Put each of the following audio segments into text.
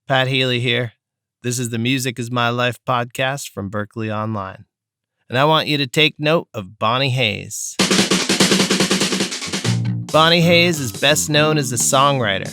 Pat Healy here. This is the Music is My Life podcast from Berklee Online. And I want you to take note of Bonnie Hayes. Bonnie Hayes is best known as a songwriter,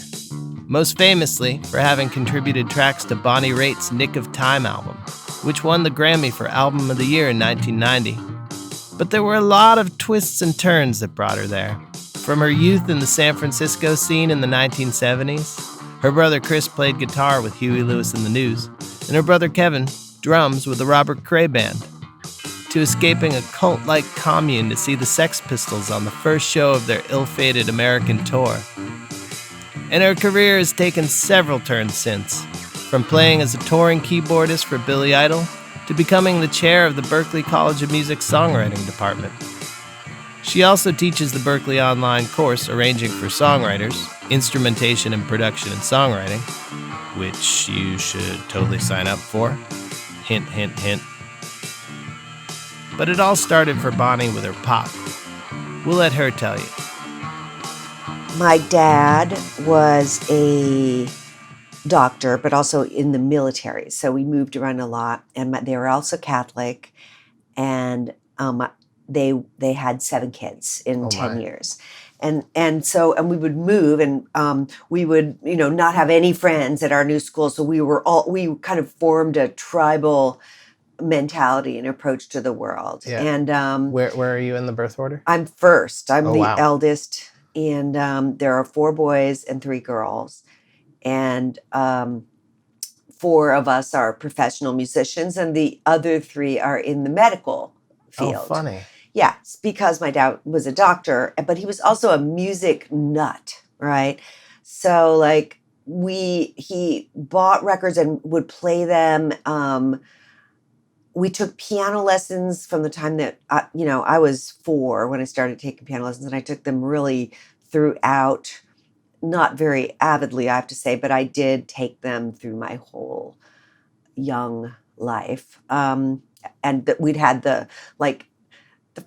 most famously for having contributed tracks to Bonnie Raitt's Nick of Time album, which won the Grammy for Album of the Year in 1990. But there were a lot of twists and turns that brought her there. From her youth in the San Francisco scene in the 1970s, her brother Chris played guitar with Huey Lewis and the News, and her brother Kevin drums with the Robert Cray Band, to escaping a cult-like commune to see the Sex Pistols on the first show of their ill-fated American tour. And her career has taken several turns since, from playing as a touring keyboardist for Billy Idol to becoming the chair of the Berklee College of Music Songwriting Department. She also teaches the Berklee Online course Arranging for Songwriters, Instrumentation and Production in Songwriting, which you should totally sign up for. Hint, hint, hint. But it all started for Bonnie with her pop. We'll let her tell you. My dad was a doctor, but also in the military. So we moved around a lot, and they were also Catholic, and they had 7 kids in 10 years. And we would move, and we would, not have any friends at our new school. So we kind of formed a tribal mentality and approach to the world. Yeah. And Where are you in the birth order? I'm first. I'm the wow. eldest, and there are 4 boys and 3 girls, and 4 of us are professional musicians, and the other 3 are in the medical field. Oh, funny. Yeah, it's because my dad was a doctor, but he was also a music nut, right? So he bought records and would play them. We took piano lessons from the time that, I was 4 when I started taking piano lessons, and I took them really throughout, not very avidly, I have to say, but I did take them through my whole young life. And we'd had the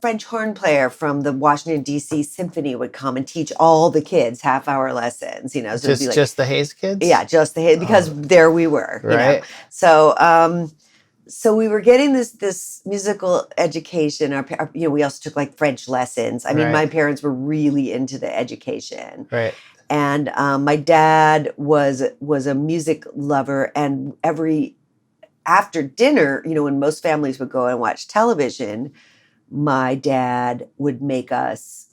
French horn player from the Washington, D.C. Symphony would come and teach all the kids half-hour lessons, So Just the Hayes kids? Yeah, just the Hayes, because there we were, Right. So we were getting this musical education. We also took French lessons. I mean, my parents were really into the education. Right. And my dad was a music lover, and after dinner, when most families would go and watch television, my dad would make us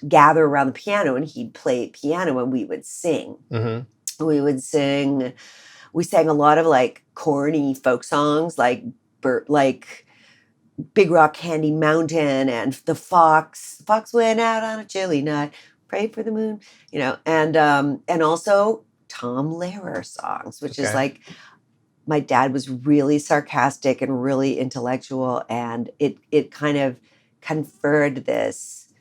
gather around the piano, and he'd play piano, and we would sing. Mm-hmm. We sang a lot of corny folk songs, like Big Rock Candy Mountain and The Fox. The fox went out on a chilly night, prayed for the moon, and also Tom Lehrer songs, which is my dad was really sarcastic and really intellectual, and it kind of conferred this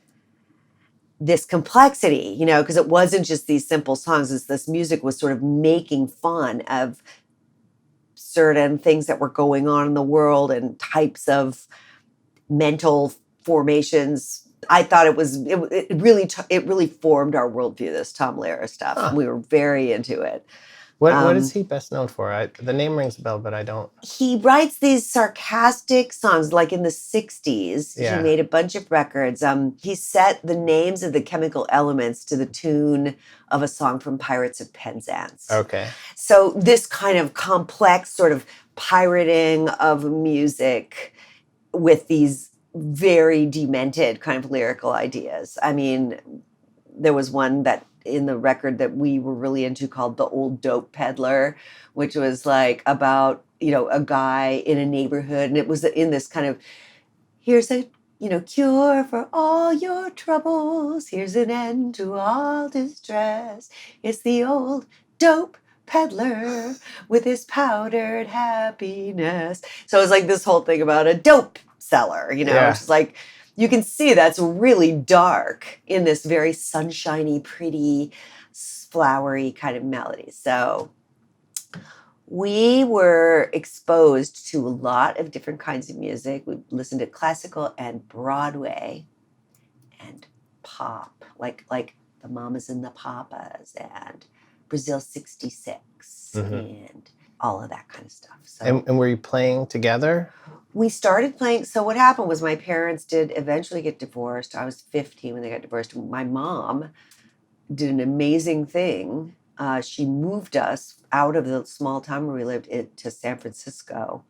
complexity, because it wasn't just these simple songs. This music was sort of making fun of certain things that were going on in the world and types of mental formations. I thought it really formed our worldview, this Tom Lehrer stuff. Huh. We were very into it. What is he best known for? The name rings a bell, but I don't. He writes these sarcastic songs, in the 60s. Yeah. He made a bunch of records. He set the names of the chemical elements to the tune of a song from Pirates of Penzance. Okay. So this kind of complex sort of pirating of music with these very demented kind of lyrical ideas. I mean, there was one that in the record that we were really into called The Old Dope Peddler, which was about, a guy in a neighborhood. And it was in this kind of, here's a, cure for all your troubles. Here's an end to all distress. It's the old dope peddler with his powdered happiness. So it's this whole thing about a dope seller, Yeah. Which is you can see that's really dark in this very sunshiny, pretty, flowery kind of melody. So we were exposed to a lot of different kinds of music. We listened to classical and Broadway and pop, like the Mamas and the Papas and Brazil 66 and all of that kind of stuff. So. And were you playing together? We started playing. So what happened was my parents did eventually get divorced. I was 15 when they got divorced. My mom did an amazing thing. She moved us out of the small town where we lived to San Francisco.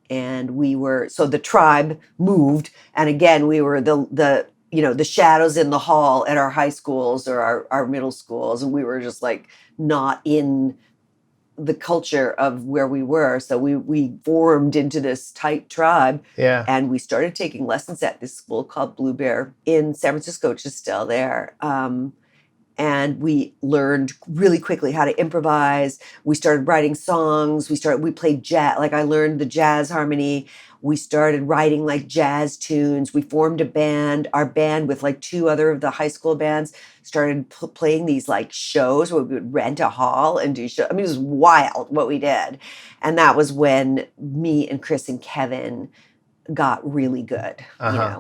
And so the tribe moved. And again, we were the shadows in the hall at our high schools or our middle schools. And we were just like not in the culture of where we were. So we formed into this tight tribe. Yeah. And we started taking lessons at this school called Blue Bear in San Francisco, which is still there. And we learned really quickly how to improvise. We started writing songs. We played jazz. Like I learned the jazz harmony. We started writing like jazz tunes. We formed a band. Our band with like two other of the high school bands started playing these like shows where we would rent a hall and do shows. I mean, it was wild what we did. And that was when me and Chris and Kevin got really good.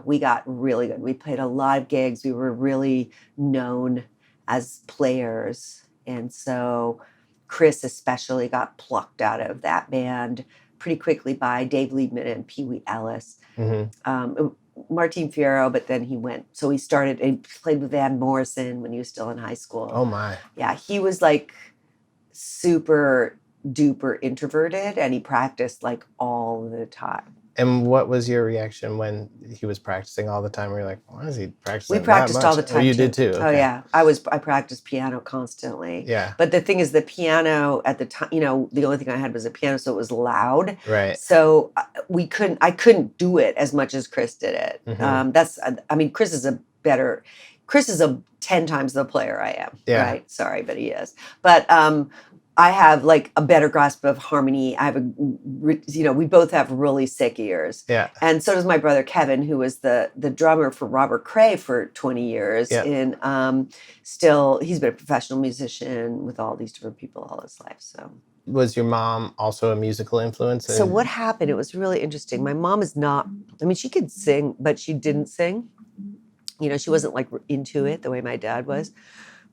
We got really good. We played a lot of gigs. We were really known as players. And so Chris especially got plucked out of that band pretty quickly by Dave Liebman and Pee Wee Ellis. Martin Fierro, but then he played with Van Morrison when he was still in high school. Oh my. Yeah, he was like super duper introverted and he practiced like all the time. And what was your reaction when he was practicing all the time? Were you like, why is he practicing? We practiced all the time. Oh, you did too? Okay. Oh yeah. I practiced piano constantly. Yeah. But the thing is the piano at the time, the only thing I had was a piano, so it was loud. Right. So I couldn't do it as much as Chris did it. Chris is a 10 times the player I am. Yeah. Right. Sorry, but he is. But, I have like a better grasp of harmony. We both have really sick ears. Yeah. And so does my brother Kevin, who was the drummer for Robert Cray for 20 years. Yeah. And he's been a professional musician with all these different people all his life. So. Was your mom also a musical influence? So what happened? It was really interesting. My mom is not, she could sing, but she didn't sing. She wasn't like into it the way my dad was.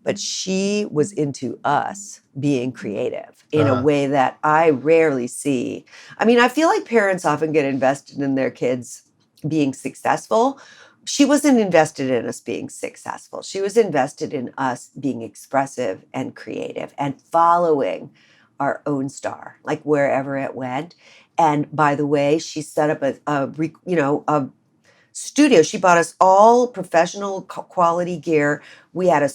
But she was into us being creative in a way that I rarely see. I feel like parents often get invested in their kids being successful. She wasn't invested in us being successful. She was invested in us being expressive and creative and following our own star, like wherever it went. And by the way, she set up a studio. She bought us all professional quality gear. We had a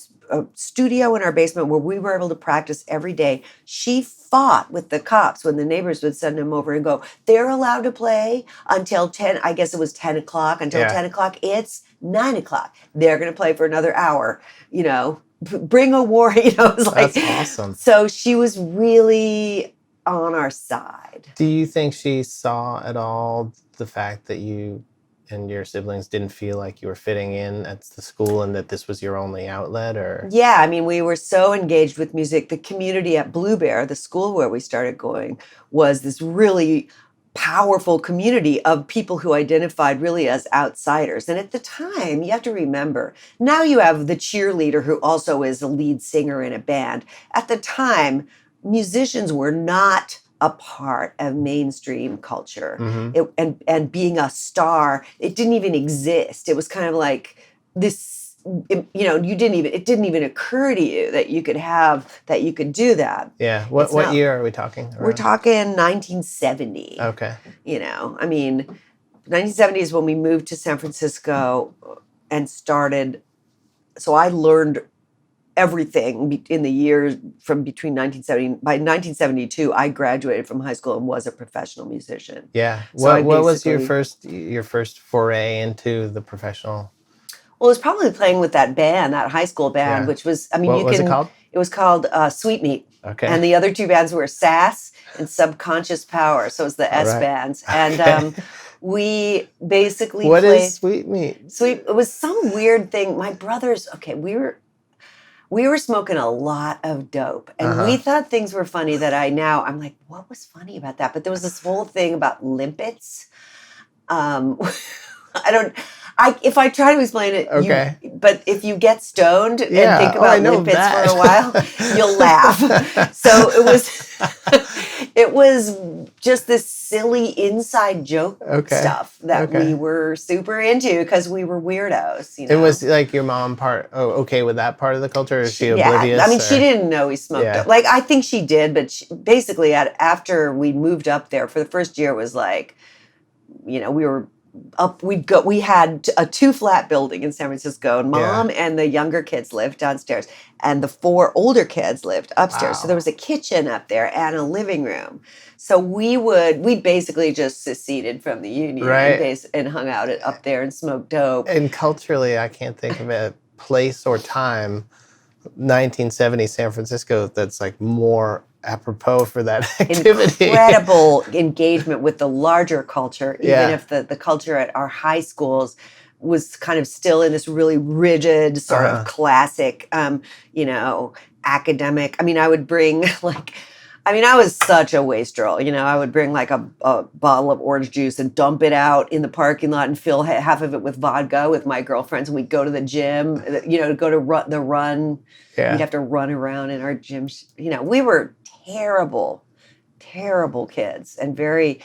studio in our basement where we were able to practice every day. She fought with the cops when the neighbors would send them over and go, they're allowed to play until 10, I guess it was 10 o'clock, until 10 o'clock. It's 9 o'clock. They're going to play for another hour, bring a war, it was like. That's awesome. So she was really on our side. Do you think she saw at all the fact that you and your siblings didn't feel like you were fitting in at the school and that this was your only outlet? Or yeah, we were so engaged with music. The community at Blue Bear, the school where we started going, was this really powerful community of people who identified really as outsiders. And at the time, you have to remember, now you have the cheerleader who also is a lead singer in a band. At the time, musicians were not a part of mainstream culture. And being a star, it didn't even exist. It was kind of like this, it didn't even occur to you that you could do that. Yeah. What year are we talking around? We're talking 1970. Okay. 1970 is when we moved to San Francisco and started. So I learned everything in the years from between 1970, by 1972, I graduated from high school and was a professional musician. Yeah. So what was your first foray into the professional? Well, it was probably playing with that band, that high school band, which was, what was it called? It was called Sweet Meat. Okay. And the other two bands were Sass and Subconscious Power. So it was the S bands. And we basically What played... is Sweet Meat? It was some weird thing. My brothers, we were smoking a lot of dope, and we thought things were funny that I'm like, what was funny about that? But there was this whole thing about limpets. If I try to explain it, okay. But if you get stoned and think about limpets for a while, you'll laugh. So it was, It was just this silly inside joke stuff that we were super into because we were weirdos, you know. And was like your mom okay with that part of the culture? Or is she oblivious? I mean, she didn't know we smoked dope. Like, I think she did, but basically after we moved up there for the first year, it was like, you know, we were up, we had a 2-flat building in San Francisco, and Mom and the younger kids lived downstairs, and the 4 older kids lived upstairs. Wow. So there was a kitchen up there and a living room. So we basically just seceded from the union, and hung out up there and smoked dope. And culturally, I can't think of a place or time, 1970 San Francisco, that's like more apropos for that activity. Incredible engagement with the larger culture, even if the culture at our high schools was kind of still in this really rigid sort of classic, you know, academic. I mean, I was such a wastrel, you know. I would bring like a bottle of orange juice and dump it out in the parking lot and fill half of it with vodka with my girlfriends, and we'd go to the gym, you know, to go to the run. Yeah. We'd have to run around in our gym. You know, we were terrible kids, and very,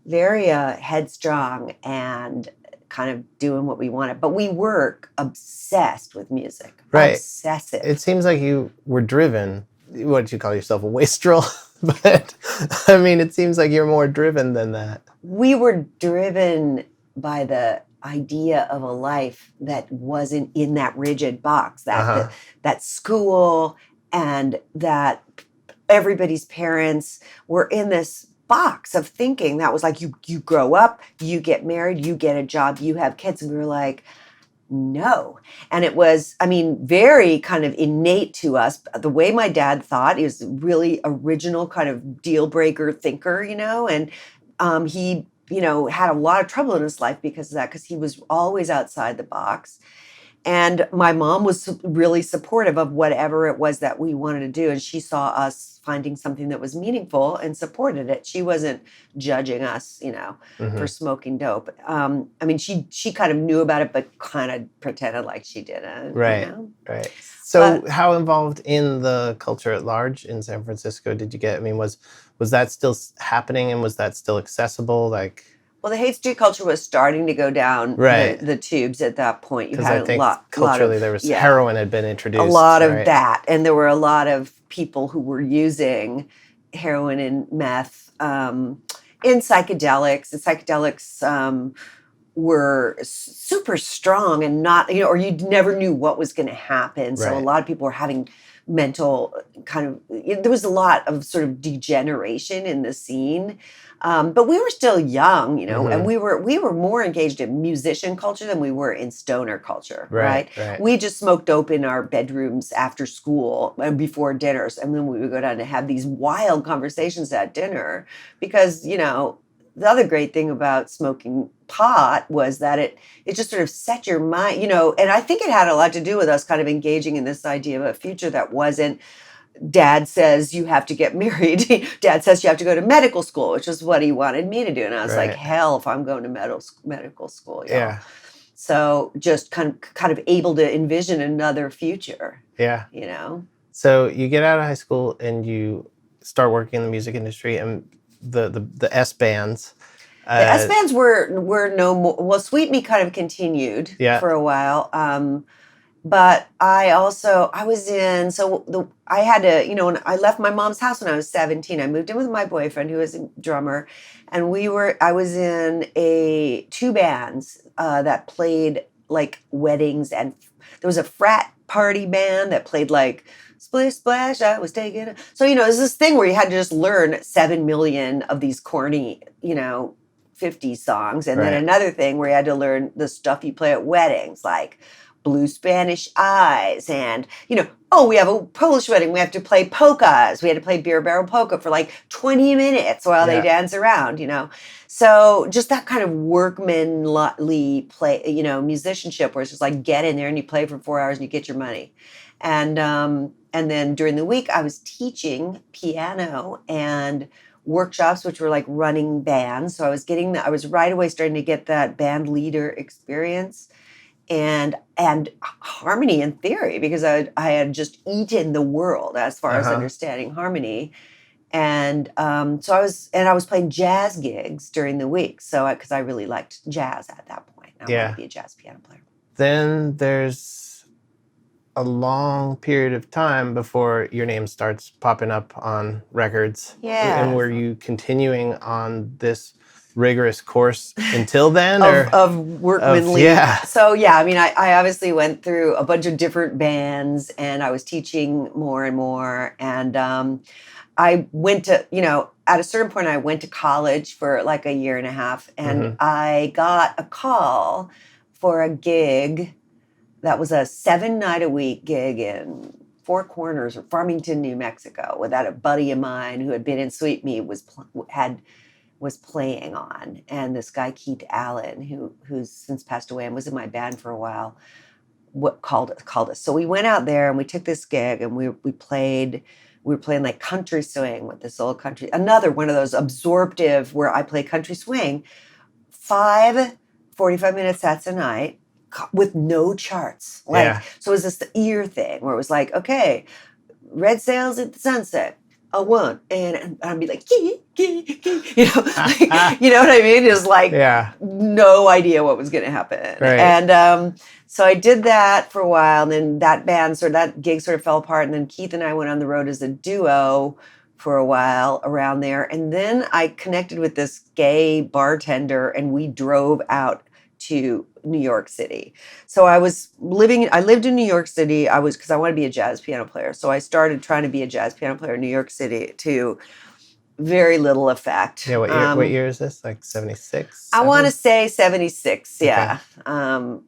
very headstrong and kind of doing what we wanted. But we were obsessed with music. Right. Obsessive. It seems like you were driven. What did you call yourself? A wastrel? But I mean, it seems like you're more driven than that. We were driven by the idea of a life that wasn't in that rigid box, that school, and that everybody's parents were in this box of thinking that was like, you grow up, you get married, you get a job, you have kids. And we were like, no. And it was, I mean, very kind of innate to us. The way my dad thought, he was a really original kind of deal breaker thinker, you know, and he, you know, had a lot of trouble in his life because of that, because he was always outside the box. And my mom was really supportive of whatever it was that we wanted to do. And she saw us finding something that was meaningful and supported it. She wasn't judging us, you know, for smoking dope. I mean, she kind of knew about it, but kind of pretended like she didn't. Right, you know? Right. So how involved in the culture at large in San Francisco did you get? I mean, was that still happening, and was that still accessible? Like... Well, the hate street culture was starting to go down the tubes at that point. You had culturally there was heroin had been introduced. A lot of that, and there were a lot of people who were using heroin and meth in psychedelics. The psychedelics were super strong and not, you know, or you never knew what was going to happen. So a lot of people were having mental there was a lot of sort of degeneration in the scene. But we were still young, you know, and we were more engaged in musician culture than we were in stoner culture, right? We just smoked dope in our bedrooms after school and before dinners. And then we would go down to have these wild conversations at dinner because, you know, the other great thing about smoking pot was that it just sort of set your mind, you know, and I think it had a lot to do with us kind of engaging in this idea of a future that wasn't, Dad says you have to get married. Dad says you have to go to medical school, which is what he wanted me to do. And I was like, hell, if I'm going to medical school. Yeah. So just kind of able to envision another future. Yeah. You know? So you get out of high school and you start working in the music industry, and the S bands. The S bands were no more. Well, Sweet Me kind of continued for a while. But I had to, you know, when I left my mom's house when I was 17, I moved in with my boyfriend who was a drummer, and I was in 2 bands that played like weddings, and there was a frat party band that played like Splish Splash, I was taking it. So, you know, there's this thing where you had to just learn 7 million of these corny, you know, 50 songs. And then another thing where you had to learn the stuff you play at weddings, like Blue Spanish Eyes, and, you know, we have a Polish wedding, we have to play polkas. We had to play beer barrel polka for like 20 minutes while they dance around, you know. So just that kind of workmanly play, you know, musicianship where it's just like get in there and you play for 4 hours and you get your money. And then during the week I was teaching piano and workshops, which were like running bands. So I was right away starting to get that band leader experience and harmony and theory, because I had just eaten the world as far as understanding harmony. And so I was playing jazz gigs during the week. So because I really liked jazz at that point. I wanted to be a jazz piano player. Then there's a long period of time before your name starts popping up on records. Yeah. And were you continuing on this rigorous course until then? of workmanly. Yeah. So yeah, I mean, I obviously went through a bunch of different bands, and I was teaching more and more. And I went to, at a certain point, I went to college for like a year and a half, and I got a call for a gig that was a 7-night-a-week gig in Four Corners or Farmington, New Mexico, that a buddy of mine who had been in Sweet Me was playing on. And this guy, Keith Allen, who's since passed away and was in my band for a while, called us. So we went out there and we took this gig, and we were playing like country swing with this old country, another one of those absorptive where I play country swing, 5 45-minute sets a night with no charts. So it was this ear thing where it was like, okay, red sails at the sunset, a one, and I'd be like, you know what I mean? Just like, no idea what was going to happen. Right. And so I did that for a while, and then that gig sort of fell apart, and then Keith and I went on the road as a duo for a while around there, and then I connected with this gay bartender, and we drove out to New York City. So I lived in New York City. Because I wanted to be a jazz piano player. So I started trying to be a jazz piano player in New York City to very little effect. Yeah, what year is this? Like 76? I want to say 76, yeah. Okay.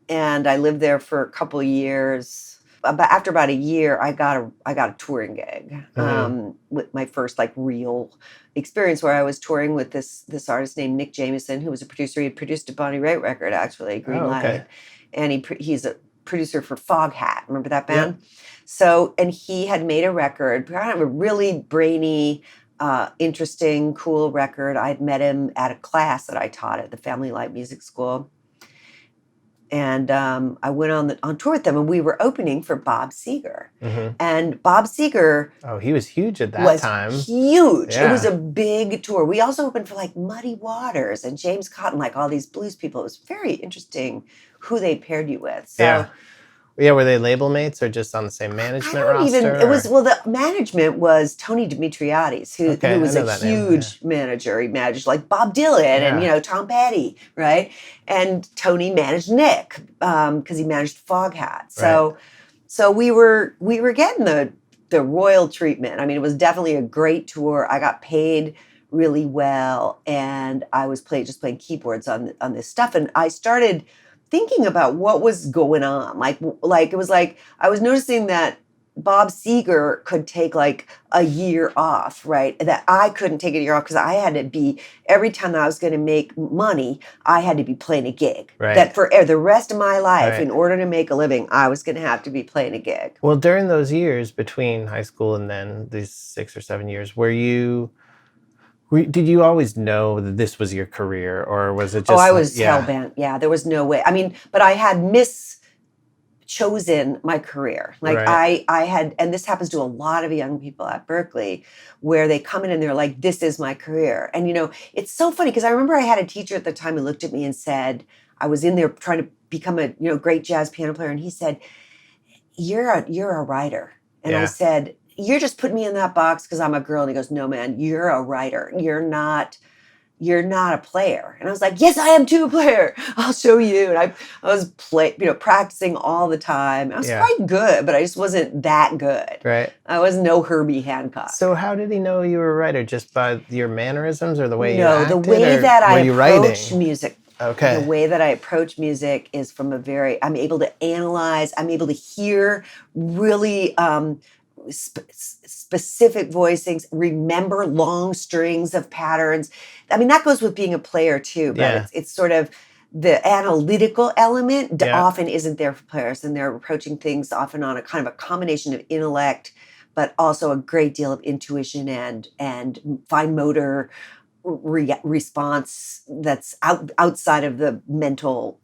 And I lived there for a couple of years. After about a year, I got a touring gig with my first like real experience, where I was touring with this artist named Nick Jameson, who was a producer. He had produced a Bonnie Raitt record, actually, Green Light, and he's a producer for Foghat. Remember that band? Yeah. So, and he had made a record, kind of a really brainy, interesting, cool record. I'd met him at a class that I taught at the Family Light Music School. And I went on tour with them, and we were opening for Bob Seger. And Bob Seger... Oh, he was huge at that time. Huge. Yeah. It was a big tour. We also opened for like Muddy Waters and James Cotton, like all these blues people. It was very interesting who they paired you with. So, yeah, were they label mates or just on the same management roster? The management was Tony Dimitriades, who was a huge manager. He managed like Bob Dylan and, Tom Petty, right? And Tony managed Nick because he managed Foghat. So we were getting the royal treatment. I mean, it was definitely a great tour. I got paid really well, and I was just playing keyboards on this stuff. And I started thinking about what was going on. Like it was like I was noticing that Bob Seger could take like a year off, right? That I couldn't take a year off because I had to be, every time that I was going to make money, I had to be playing a gig. Right. That for the rest of my life, in order to make a living, I was going to have to be playing a gig. Well, during those years between high school and then these 6 or 7 years, did you always know that this was your career, or was it just... Oh, I was hell-bent. Yeah, there was no way. I mean, but I had chosen my career. Like I had, and this happens to a lot of young people at Berklee, where they come in and they're like, this is my career. And, it's so funny because I remember I had a teacher at the time who looked at me and said, I was in there trying to become a, great jazz piano player. And he said, you're a writer. And I said, you're just putting me in that box because I'm a girl. And he goes, no, man, you're a writer. You're not a player. And I was like, yes, I am too a player. I'll show you. And I was practicing all the time. I was quite good, but I just wasn't that good. Right. I was no Herbie Hancock. So how did he know you were a writer? Just by your mannerisms or the way you acted? No, the way that I approach music. Okay. The way that I approach music is from I'm able to analyze, I'm able to hear really specific voicings, remember long strings of patterns. I mean, that goes with being a player too, but it's sort of the analytical element often isn't there for players, and they're approaching things often on a kind of a combination of intellect, but also a great deal of intuition and fine motor response that's outside of the mental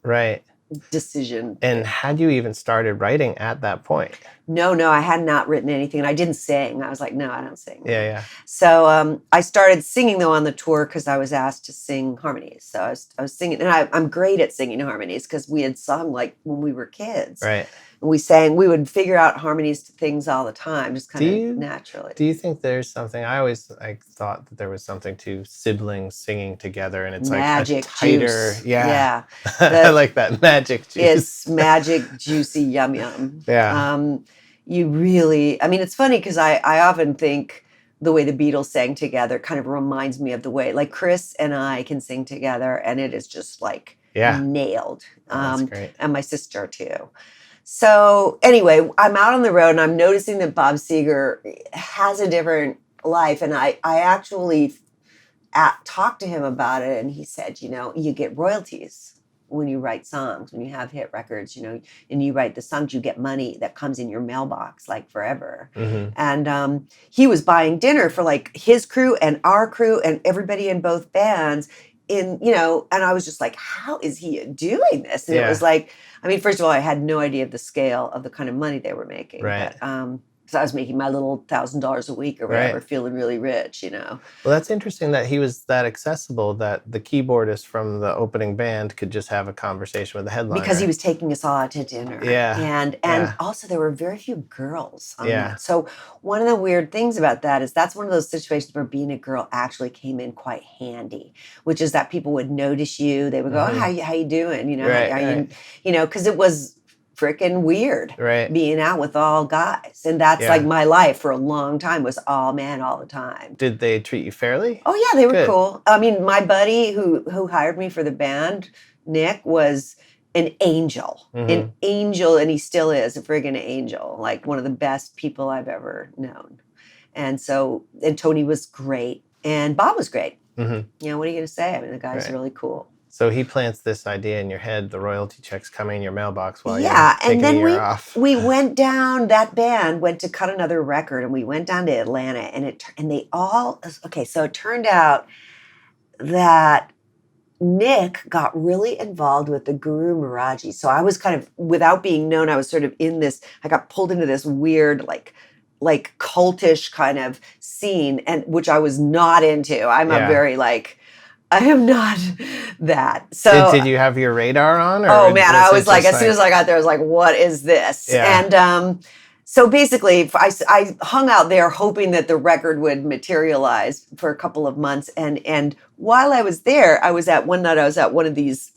decision. And had you even started writing at that point? No, I had not written anything, and I didn't sing. I was like, no, I don't sing. Yeah. So I started singing though on the tour because I was asked to sing harmonies. So I was singing, and I'm great at singing harmonies because we had sung like when we were kids. Right. And we would figure out harmonies to things all the time, just kind of naturally. Do you think there's something? I always thought that there was something to siblings singing together, and it's magic like a tighter, juice. Yeah. I like that magic juice. It's magic, juicy, yum. Yeah. You really, I mean, it's funny because I often think the way the Beatles sang together kind of reminds me of the way like Chris and I can sing together, and it is just like nailed. That's great. And my sister too. So anyway, I'm out on the road and I'm noticing that Bob Seger has a different life. And I actually talked to him about it, and he said, you get royalties when you write songs, when you have hit records, and you write the songs, you get money that comes in your mailbox like forever. Mm-hmm. And he was buying dinner for like his crew and our crew and everybody in both bands and I was just like, how is he doing this? And it was like, I mean, first of all, I had no idea of the scale of the kind of money they were making. Right. But, so I was making my little $1,000 a week or whatever, feeling really rich, Well, that's interesting that he was that accessible, that the keyboardist from the opening band could just have a conversation with the headliner. Because he was taking us all out to dinner. Yeah. And also there were very few girls on Yeah. that. So one of the weird things about that is that's one of those situations where being a girl actually came in quite handy, which is that people would notice you. They would go, oh, how you doing? Right. Because it was freaking weird being out with all guys. And that's like my life for a long time was all men all the time. Did they treat you fairly? Oh yeah, they were cool. I mean, my buddy who hired me for the band, Nick, was an angel. An angel, and he still is a friggin' angel. Like one of the best people I've ever known. And Tony was great. And Bob was great. Mm-hmm. What are you gonna say? I mean, the guy's really cool. So he plants this idea in your head, the royalty checks coming in your mailbox while you're and taking then a year off. we went down, that band went to cut another record, and we went down to Atlanta, so it turned out that Nick got really involved with the Guru Maharaji. So I was kind of, without being known, I was sort of in this, I got pulled into this weird, like cultish kind of scene, and which I was not into. I'm a very I am not that. So did you have your radar on? Or oh man, I was like, as soon as I got there, I was like, what is this? Yeah. And so basically I hung out there hoping that the record would materialize for a couple of months. And while I was there, I was at one of these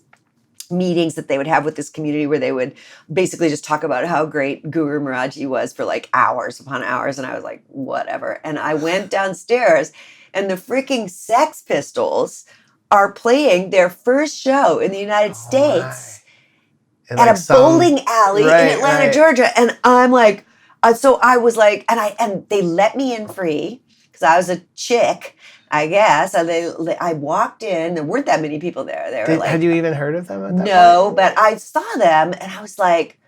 meetings that they would have with this community where they would basically just talk about how great Guru Maharaji was for like hours upon hours. And I was like, whatever. And I went downstairs, and the freaking Sex Pistols are playing their first show in the United States at a bowling alley in Atlanta, Georgia. And I'm like, so I was like, and they let me in free because I was a chick, I guess. And I walked in. There weren't that many people there. They were had you even heard of them at that point? No, but I saw them, and I was like,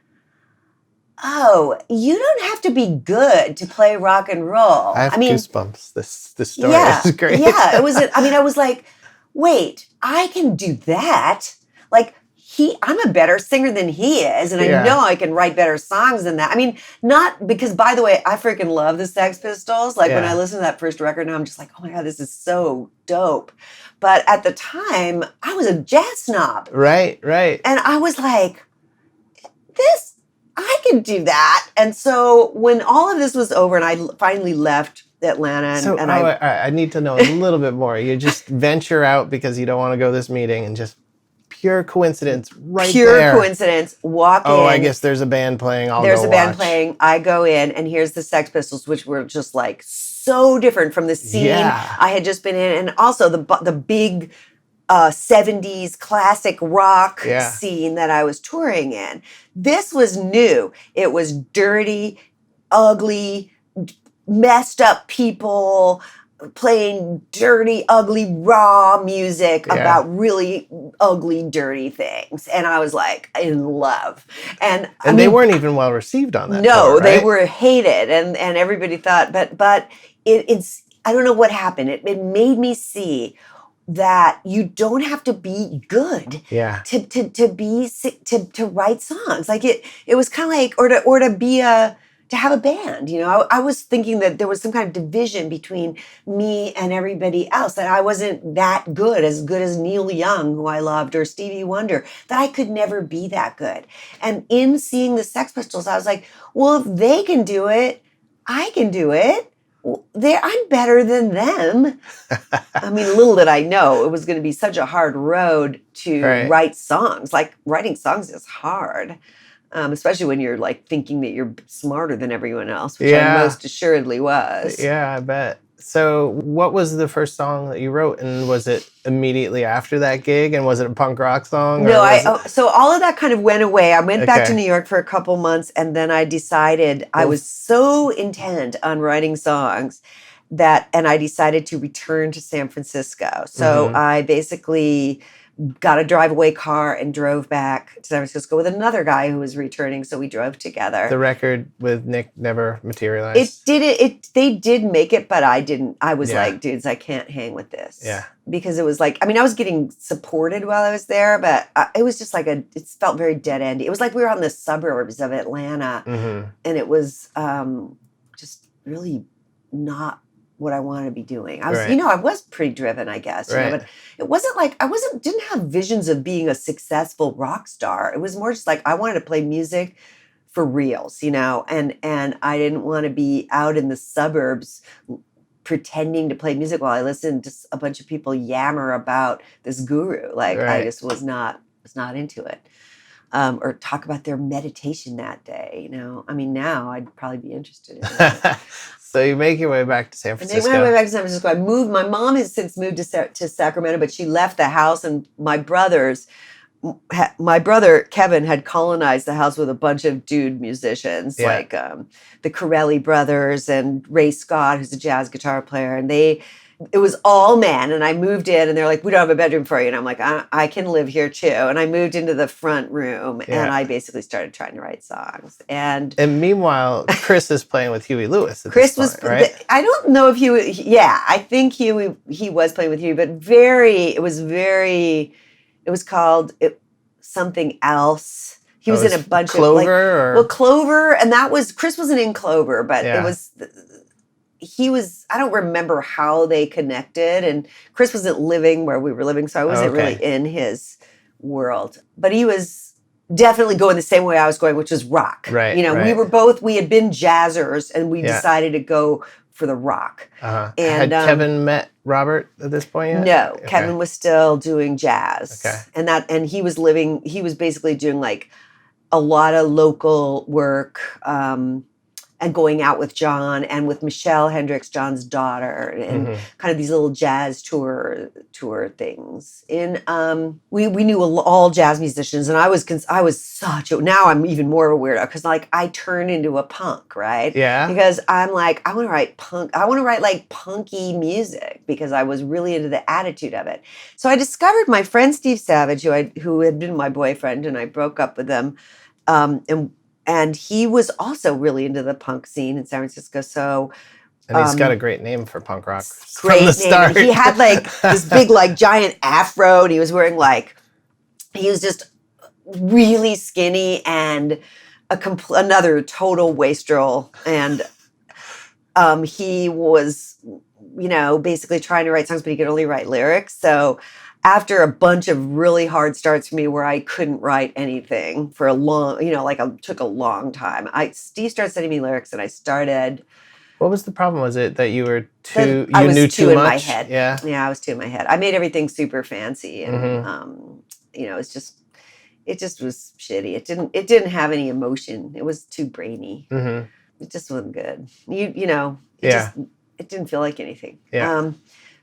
oh, you don't have to be good to play rock and roll. I have goosebumps. This story is great. Yeah, it was. I was like, wait, I can do that. Like I'm a better singer than he is, and I know I can write better songs than that. I mean, not because, by the way, I freaking love the Sex Pistols. Like when I listen to that first record now, I'm just like, oh my God, this is so dope. But at the time, I was a jazz snob. Right. And I was like, I can do that. And so when all of this was over and I finally left Atlanta. I need to know a little bit more. You just venture out because you don't want to go to this meeting, and just pure coincidence Pure coincidence. Walk in. Oh, I guess there's a band playing. There's a band playing. I go in, and here's the Sex Pistols, which were just like so different from the scene I had just been in. And also the big 70s classic rock scene that I was touring in. This was new. It was dirty, ugly, messed up people playing dirty, ugly, raw music about really ugly, dirty things. And I was like in love. And they weren't even well received on that. No, tour, right? They were hated. And everybody thought, but it's, I don't know what happened. It made me see that you don't have to be good Yeah. to write songs. Like it was kind of like, or to have a band, you know. I was thinking that there was some kind of division between me and everybody else, that I wasn't that good as Neil Young, who I loved, or Stevie Wonder, that I could never be that good. And in seeing the Sex Pistols, I was like, well, if they can do it, I can do it. I'm better than them. I mean, little did I know it was going to be such a hard road to write songs. Like, writing songs is hard, especially when you're like thinking that you're smarter than everyone else, which I most assuredly was. Yeah, I bet. So what was the first song that you wrote, and was it immediately after that gig, and was it a punk rock song? No, so all of that kind of went away. I went back to New York for a couple months, and then I decided I was so intent on writing songs and I decided to return to San Francisco. So I basically got a drive-away car and drove back to San Francisco with another guy who was returning. So we drove together. The record with Nick never materialized? They did make it, but I didn't. I was like, dudes, I can't hang with this. Yeah. Because it was like, I mean, I was getting supported while I was there, but it was just like it felt very dead-endy. It was like we were on the suburbs of Atlanta, and it was just really not what I wanted to be doing. I was, I was pretty driven, I guess, you know, but it wasn't like, didn't have visions of being a successful rock star. It was more just like, I wanted to play music for reals, you know, and I didn't want to be out in the suburbs pretending to play music while I listened to a bunch of people yammer about this guru. Like, I just was not into it. Or talk about their meditation that day, you know. I mean, now I'd probably be interested in it. So you make your way back to San Francisco. I made my way back to San Francisco. I moved. My mom has since moved to Sacramento, but she left the house, and my brother Kevin had colonized the house with a bunch of dude musicians, like the Corelli brothers and Ray Scott, who's a jazz guitar player, and it was all men. And I moved in, and they're like, we don't have a bedroom for you. And I'm like, I can live here too. And I moved into the front room, and I basically started trying to write songs. And meanwhile, Chris is playing with Huey Lewis at this point, right? I don't know if I think he was playing with Huey, but it was called something else. He was in a bunch Clover of Clover, and Chris wasn't in Clover, but it was. He was, I don't remember how they connected, and Chris wasn't living where we were living, so I wasn't really in his world. But he was definitely going the same way I was going, which was rock. Right. You know, we had been jazzers, and we decided to go for the rock. And had Kevin met Robert at this point yet? No, Kevin was still doing jazz. And he was basically doing like a lot of local work, and going out with John and with Michelle Hendricks, John's daughter, and kind of these little jazz tour things. And we knew all jazz musicians, and I was now I'm even more of a weirdo, because like I turned into a punk, right? Yeah. Because I'm like, I want to write punk. I want to write like punky music, because I was really into the attitude of it. So I discovered my friend Steve Savage, who had been my boyfriend, and I broke up with him, and he was also really into the punk scene in San Francisco. So, and he's got a great name for punk rock from the start. He had like this big, like giant afro, and he was wearing he was just really skinny and another total wastrel. And he was, basically trying to write songs, but he could only write lyrics. So after a bunch of really hard starts for me where I couldn't write anything for a long, took a long time, Steve started sending me lyrics, and I started. What was the problem? Was it that you were too much? My head. Yeah, I was too in my head. I made everything super fancy, and it just was shitty. It didn't have any emotion. It was too brainy. It just wasn't good. It didn't feel like anything. Yeah.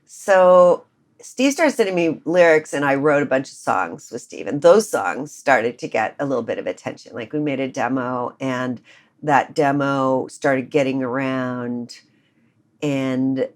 So Steve started sending me lyrics, and I wrote a bunch of songs with Steve, and those songs started to get a little bit of attention. Like, we made a demo, and that demo started getting around, and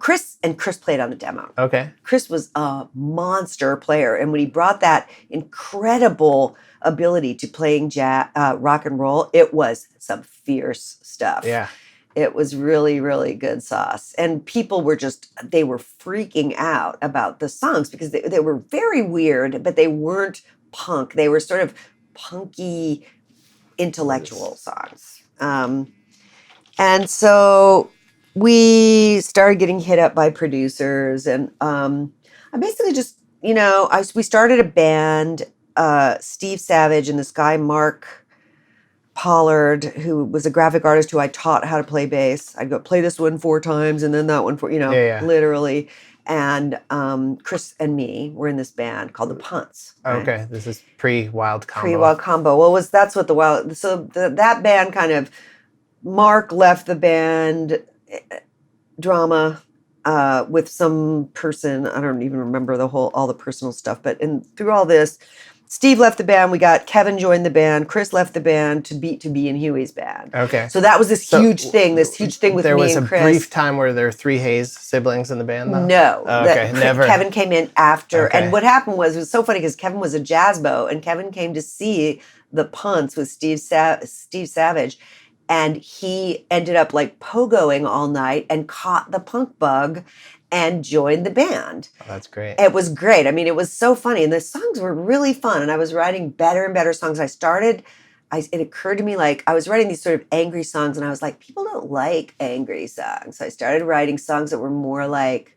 Chris played on the demo. Okay. Chris was a monster player, and when he brought that incredible ability to playing jazz, rock and roll, it was some fierce stuff. Yeah. It was really, really good sauce. And people were they were freaking out about the songs because they were very weird, but they weren't punk. They were sort of punky, intellectual songs. And so we started getting hit up by producers. And I basically just, we started a band, Steve Savage and this guy, Mark Pollard, who was a graphic artist who I taught how to play bass. I'd go play this one 4 times and then that one literally. And Chris and me were in this band called the Punts. Right? Okay, this is pre-Wild Combo. Pre-Wild Combo. Well, that's what that band kind of, Mark left the band, drama with some person. I don't even remember all the personal stuff, but through all this, Steve left the band. We got Kevin joined the band. Chris left the band to be in Huey's band. Okay. So that was this huge thing with me and Chris. There was a brief time where there were 3 Hayes siblings in the band, though? No. Oh, okay, never. Kevin came in after. Okay. And what happened was, it was so funny because Kevin was a jazz beau, and Kevin came to see the Punts with Steve Savage. And he ended up like pogoing all night and caught the punk bug and joined the band. Oh, that's great. It was great. I mean, it was so funny. And the songs were really fun. And I was writing better and better songs. It occurred to me, like, I was writing these sort of angry songs, and I was like, people don't like angry songs. So I started writing songs that were more like,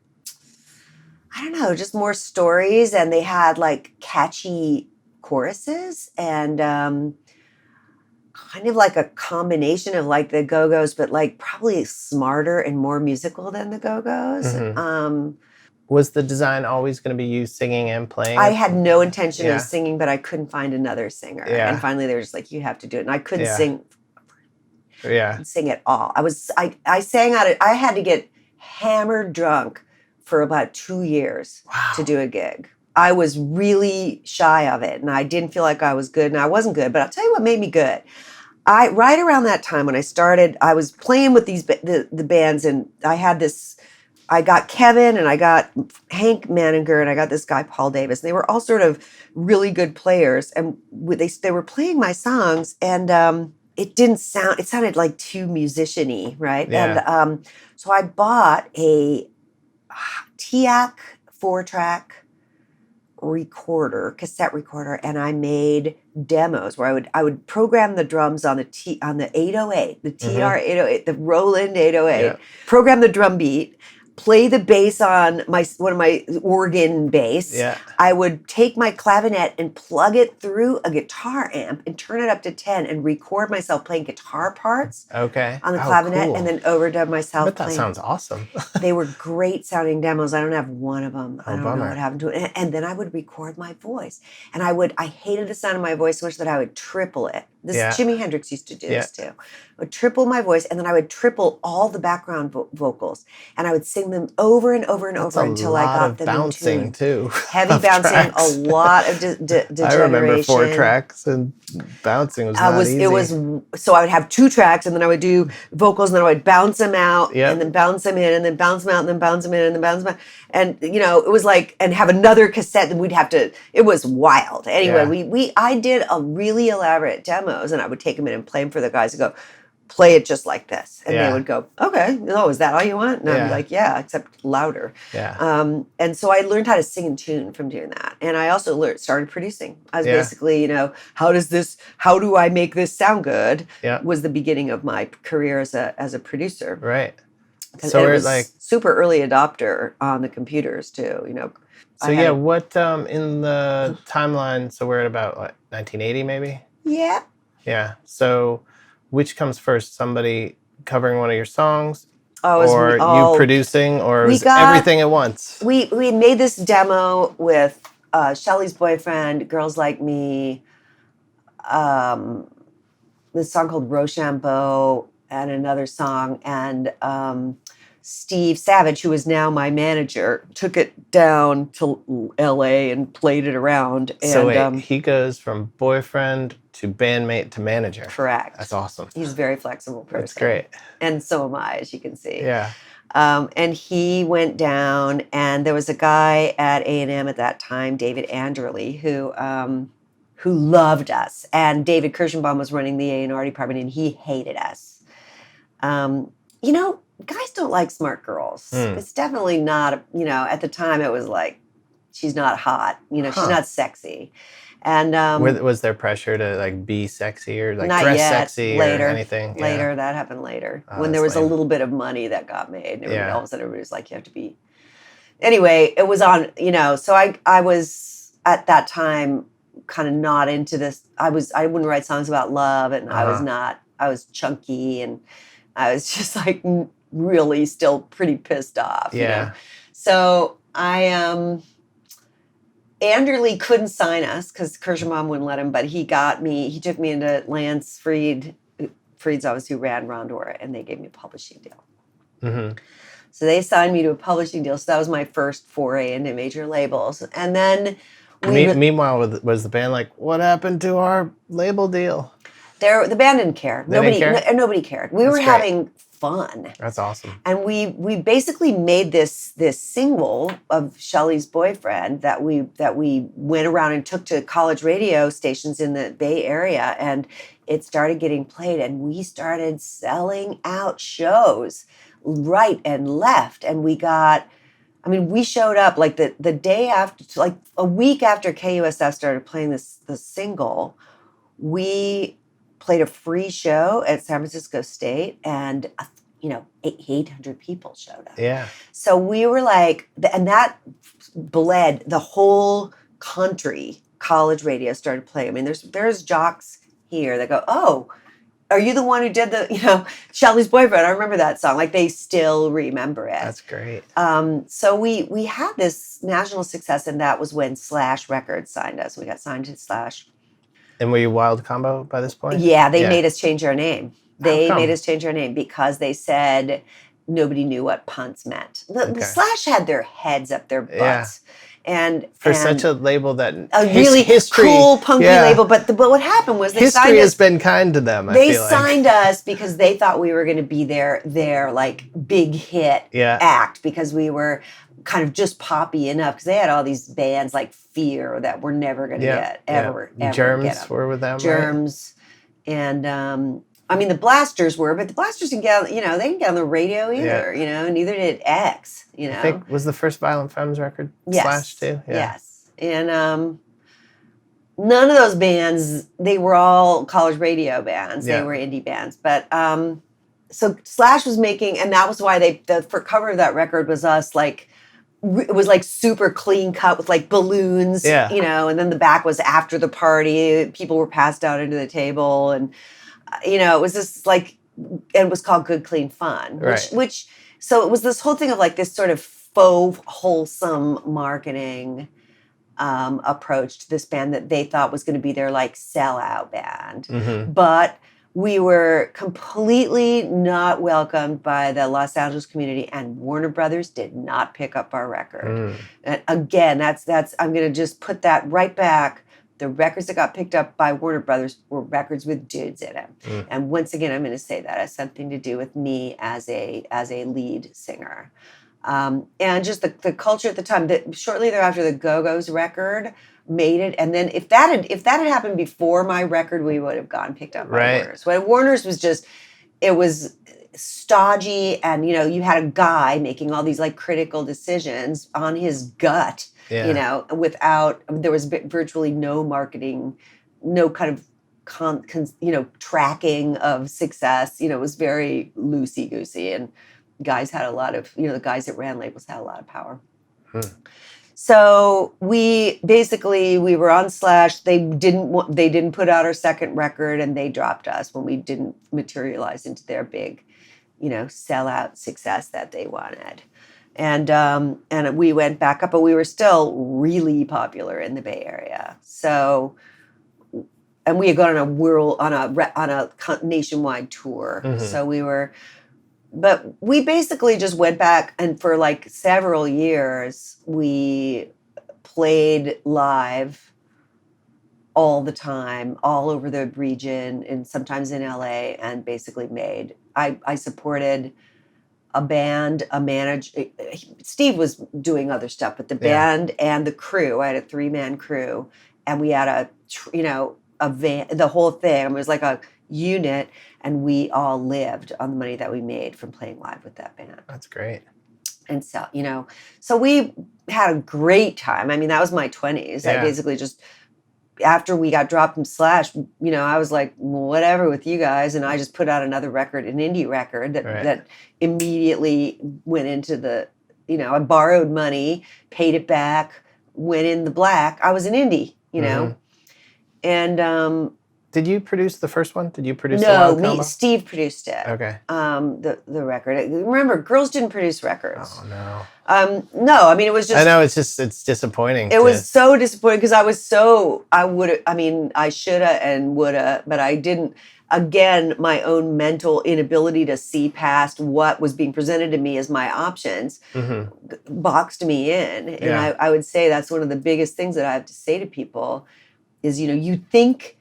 I don't know, just more stories. And they had like catchy choruses and kind of like a combination of like the Go-Go's, but like probably smarter and more musical than the Go-Go's. Mm-hmm. Was the design always going to be you singing and playing? I had no intention of singing, but I couldn't find another singer. Yeah. And finally they were just like, you have to do it. And I couldn't sing at all. I sang out I had to get hammered drunk for about 2 years to do a gig. I was really shy of it, and I didn't feel like I was good, and I wasn't good. But I'll tell you what made me good. Right around that time when I started, I was playing with the bands, and I got Kevin, and I got Hank Maniger, and I got this guy Paul Davis. And they were all sort of really good players, and they were playing my songs, and it sounded like too musician-y, right? Yeah. And so I bought a TIAC 4-track cassette recorder, and I made demos where I would program the drums on the 808, the TR 808, the Roland 808, program the drum beat, play the bass on one of my organ bass. Yeah. I would take my clavinet and plug it through a guitar amp and turn it up to 10 and record myself playing guitar parts on the clavinet, cool. and then overdub myself. But that sounds awesome. They were great sounding demos. I don't have one of them. I don't know bummer. what happened to it. And then I would record my voice. And I hated the sound of my voice so much that I would triple it. Jimi Hendrix used to do this too. I would triple my voice, and then I would triple all the background vocals, and I would sing them over and over and over until I got them bouncing in tune. Too. Heavy bouncing, a lot of degeneration. I remember 4 tracks, and bouncing was not easy. So I would have 2 tracks, and then I would do vocals, and then I would bounce them out, and then bounce them in, and then bounce them out, and then bounce them in, and then bounce them out. And, it was like, and have another cassette, and it was wild. Anyway, I did a really elaborate demos, and I would take them in and play them for the guys and go, play it just like this. And they would go, okay, is that all you want? And I'd be like, yeah, except louder. Yeah. And so I learned how to sing in tune from doing that. And I also started producing. I was basically, how do I make this sound good? Was the beginning of my career as a producer. Right. So it was super early adopter on the computers too, So what in the timeline, so we're at about 1980 maybe? Yeah. Yeah. So which comes first, somebody covering one of your songs or you producing, or was everything at once? We made this demo with Shelley's Boyfriend, Girls Like Me, this song called Rochambeau, and another song, and Steve Savage, who is now my manager, took it down to LA and played it around. And, so wait, he goes from boyfriend to bandmate to manager. Correct. That's awesome. He's a very flexible person. That's great. And so am I, as you can see. Yeah. And he went down, and there was a guy at A&M at that time, David Anderley, who loved us. And David Kirschenbaum was running the A&R department, and he hated us. guys don't like smart girls. Mm. It's definitely not, at the time it was like, she's not hot, she's not sexy. And was there pressure to like be sexy or like not dress yet. sexy Later, or anything? Later, that happened later. Oh, when there was lame. a little bit of money that got made. And all of a sudden everybody was like, you have to be. Anyway, it was on, so I was at that time kind of not into this. I wouldn't write songs about love, and I was chunky, and I was just like really still pretty pissed off. So Anderley couldn't sign us because Kirschenbaum wouldn't let him, but he took me into Lance Freed. Freed's obviously who ran Rondora, and they gave me a publishing deal. Mm-hmm. So they signed me to a publishing deal. So that was my first foray into major labels. And then meanwhile, was the band like, what happened to our label deal? The band didn't care. Nobody cared. We were having fun. That's awesome. And we basically made this single of Shelley's Boyfriend that we went around and took to college radio stations in the Bay Area, and it started getting played, and we started selling out shows right and left. And we showed up like the day after, like a week after KUSF started playing this single, we played a free show at San Francisco State, and 800 people showed up. Yeah. So we were like, and that bled the whole country. College radio started playing. I mean, there's jocks here that go, oh, are you the one who did the, Shelley's Boyfriend? I remember that song. Like, they still remember it. That's great. So we had this national success, and that was when Slash Records signed us. We got signed to Slash. And were you Wild Combo by this point? Yeah, they made us change our name. They made us change our name because they said nobody knew what punts meant. The Slash had their heads up their butts. And such a label that a really cool punky label, but what happened was history has been kind to them. They signed us because they thought we were going to be their like big hit act, because we were kind of just poppy enough, because they had all these bands like Fear that we're never going to get ever. Germs were with them. Germs, right? And the Blasters were, but the Blasters didn't get, they didn't get on the radio either, neither did X, I think was the first Violent Femmes record Slash too? Yeah. Yes. And none of those bands, they were all college radio bands. They were indie bands. But so Slash was making, and that was why the cover of that record was us like, it was like super clean cut with like balloons, and then the back was after the party. People were passed out into the table, and it was just like, it was called Good Clean Fun, which so it was this whole thing of like this sort of faux wholesome marketing approach to this band that they thought was going to be their like sellout band. Mm-hmm. But we were completely not welcomed by the Los Angeles community, and Warner Brothers did not pick up our record. And again, that's I'm going to just put that right back. The records that got picked up by Warner Brothers were records with dudes in them. And once again, I'm going to say that has something to do with me as a lead singer. And just the culture at the time. That shortly thereafter, the Go-Go's record made it, and then if that had happened before my record, we would have gotten picked up by Warner's. When Warner's was just, it was stodgy, and you had a guy making all these like critical decisions on his gut, without, there was virtually no marketing, no kind of tracking of success. It was very loosey-goosey, and guys had a lot of, the guys that ran labels had a lot of power. So we were on Slash. They didn't put out our second record, and they dropped us when we didn't materialize into their big, sellout success that they wanted. And we went back up, but we were still really popular in the Bay Area. So, and we had gone on a nationwide tour. Mm-hmm. So we were. But we basically just went back, and for like several years, we played live all the time, all over the region, and sometimes in LA, and basically I supported a band, a manager. Steve was doing other stuff, but the band and the crew, I had a 3-man crew, and we had a van, the whole thing. It was like unit, and we all lived on the money that we made from playing live with that band. That's great. And so, so we had a great time. I mean, that was my 20s. Yeah. I basically just, after we got dropped from Slash, I was like, whatever with you guys. And I just put out another record, an indie record that immediately went into the, I borrowed money, paid it back, went in the black. I was an indie, and did you produce the first one? Did you produce No, Steve produced it. Okay. The record. Remember, girls didn't produce records. Oh, no. No, I mean, it was just... I know, it's disappointing. It was so disappointing because I shoulda and woulda, but I didn't. Again, my own mental inability to see past what was being presented to me as my options boxed me in. And I would say that's one of the biggest things that I have to say to people is, you think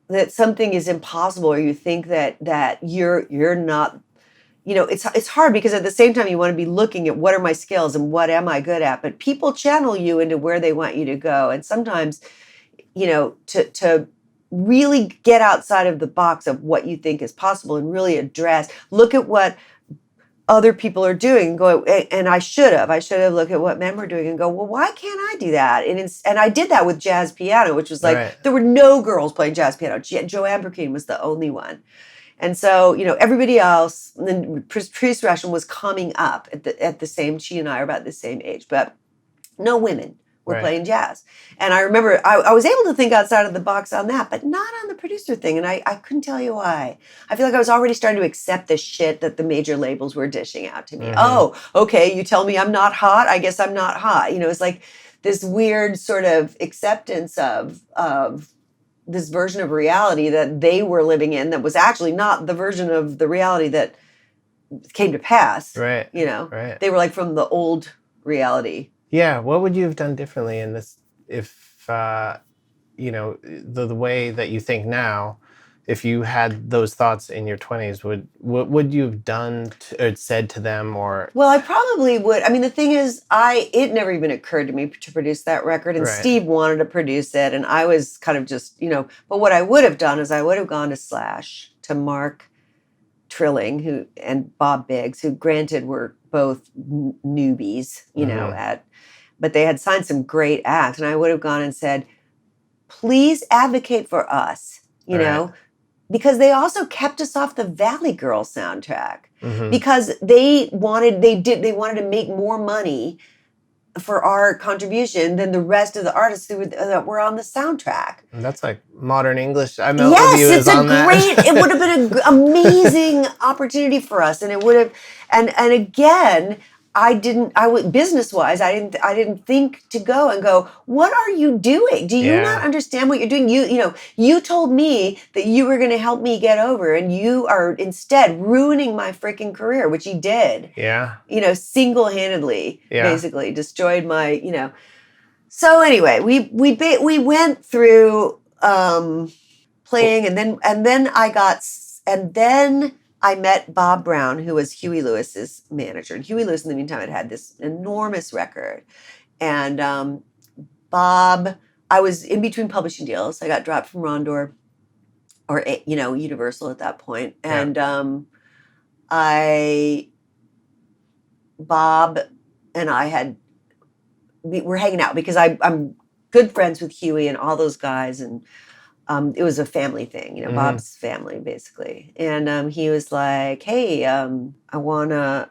that something is impossible, or you think that you're not, it's hard because at the same time you want to be looking at what are my skills and what am I good at, but people channel you into where they want you to go. And sometimes, to really get outside of the box of what you think is possible and really look at what other people are doing and go, and I should have looked at what men were doing and go, well, why can't I do that? And I did that with jazz piano, which was like, there were no girls playing jazz piano. Joanne Berklee was the only one. And so, everybody else, and then Patrice Rushen was coming up at the same, she and I are about the same age, but no women were playing jazz. And I remember I was able to think outside of the box on that, but not on the producer thing. And I couldn't tell you why. I feel like I was already starting to accept the shit that the major labels were dishing out to me. Mm-hmm. Oh, okay, you tell me I'm not hot, I guess I'm not hot. It's like this weird sort of acceptance of this version of reality that they were living in that was actually not the version of the reality that came to pass. Right. They were like from the old reality. Yeah, what would you have done differently in this if, the way that you think now, if you had those thoughts in your 20s, what would you have done or said to them or? Well, I probably would. I mean, the thing is, it never even occurred to me to produce that record, and Steve wanted to produce it, and I was kind of just, but what I would have done is I would have gone to Slash, to Mark Trilling and Bob Biggs, who granted were both newbies, but they had signed some great acts. And I would have gone and said, please advocate for us, because they also kept us off the Valley Girl soundtrack because they wanted to make more money for our contribution than the rest of the artists that were on the soundtrack. And that's like modern English. I It would have been an amazing opportunity for us. And it would have, and again, business-wise, I didn't think to go and go, what are you doing? Do you not understand what you're doing? You told me that you were going to help me get over, and you are instead ruining my freaking career, which you did. Yeah. Single-handedly, basically destroyed my, So anyway, we went through playing, and then I met Bob Brown, who was Huey Lewis's manager. And Huey Lewis, in the meantime, had this enormous record. And Bob, I was in between publishing deals. I got dropped from Rondor, or, Universal at that point. And Bob and I we were hanging out because I'm good friends with Huey and all those guys. And it was a family thing, Bob's family, basically. And he was like, hey, I want to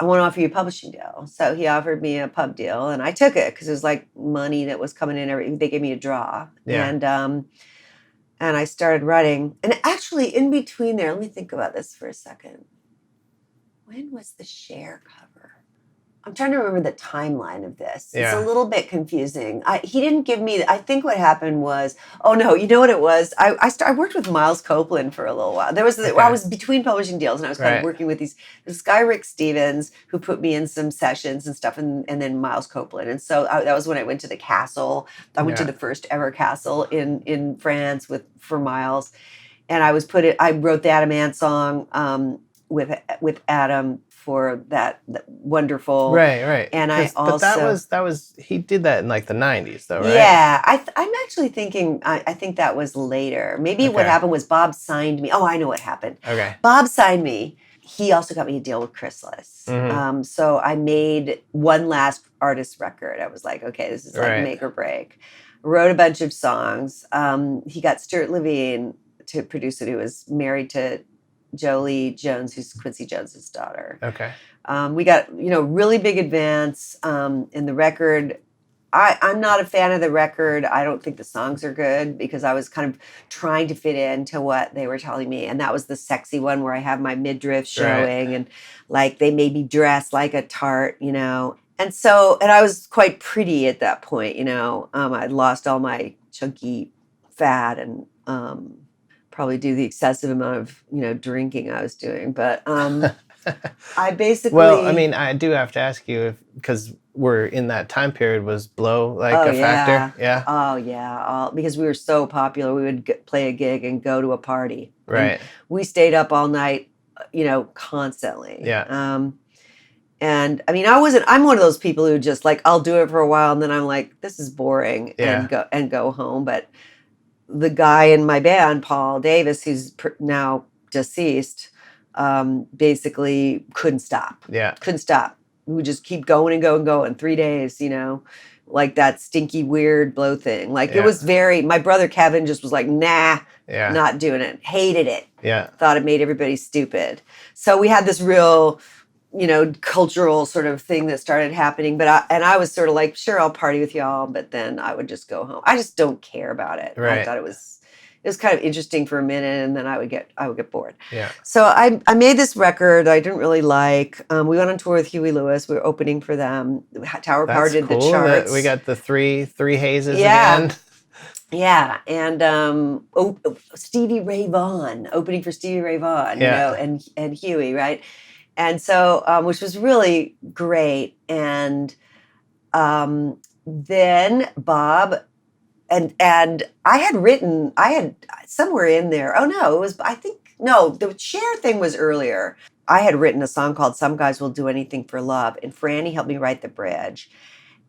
offer you a publishing deal. So he offered me a pub deal, and I took it because it was like money that was coming in. They gave me a draw. Yeah. And I started writing. And actually, in between there, let me think about this for a second. When was the Cher cover? I'm trying to remember the timeline of this. It's a little bit confusing. He didn't give me, I think what happened was, oh no, you know what it was? I worked with Miles Copeland for a little while. I was between publishing deals, and I was kind of working with this guy, Rick Stevens, who put me in some sessions and stuff, and then Miles Copeland. And so that was when I went to the Castle. I went to the first ever Castle in France for Miles. And I wrote the Adam Ant song, with Adam for that wonderful. Right. And I also, but that was he did that in like the 90s though, right? Yeah, I'm actually thinking. I think that was later. Maybe what Okay. happened was Bob signed me. Oh, I know what happened. Okay. Bob signed me. He also got me a deal with Chrysalis. Mhm. So I made one last artist record. I was like, okay, this is like Right. make or break. Wrote a bunch of songs. He got Stuart Levine to produce it, who was married to Jolie Jones, who's Quincy Jones's daughter. Okay. We got, really big advance in the record. I'm not a fan of the record. I don't think the songs are good because I was kind of trying to fit into what they were telling me. And that was the sexy one where I have my midriff showing and like they made me dress like a tart, And so, and I was quite pretty at that point, I'd lost all my chunky fat and probably due to the excessive amount of, drinking I was doing. But I basically... Well, I mean, I do have to ask you because we're in that time period, was blow like a factor? Yeah. Oh, yeah. Because we were so popular, we would play a gig and go to a party. Right. And we stayed up all night, constantly. Yeah. And I mean, I'm one of those people who just like, I'll do it for a while and then I'm like, this is boring and go home. But the guy in my band, Paul Davis, who's now deceased, basically couldn't stop. Yeah. Couldn't stop. We would just keep going and going 3 days, like that stinky, weird blow thing. Like it was my brother Kevin just was like, nah, not doing it. Hated it. Yeah. Thought it made everybody stupid. So we had this real, cultural sort of thing that started happening. But I was sort of like, sure, I'll party with y'all, but then I would just go home. I just don't care about it. Right. I thought it was kind of interesting for a minute, and then I would get bored. Yeah. So I made this record I didn't really like. We went on tour with Huey Lewis. We were opening for them. Tower Power did the charts. We got the three hazes again. Yeah, and Stevie Ray Vaughan, opening for Stevie Ray Vaughan, and Huey, right? And so, which was really great. And then Bob... And I had somewhere in there. Oh no, the Cher thing was earlier. I had written a song called Some Guys Will Do Anything for Love, and Franny helped me write the bridge.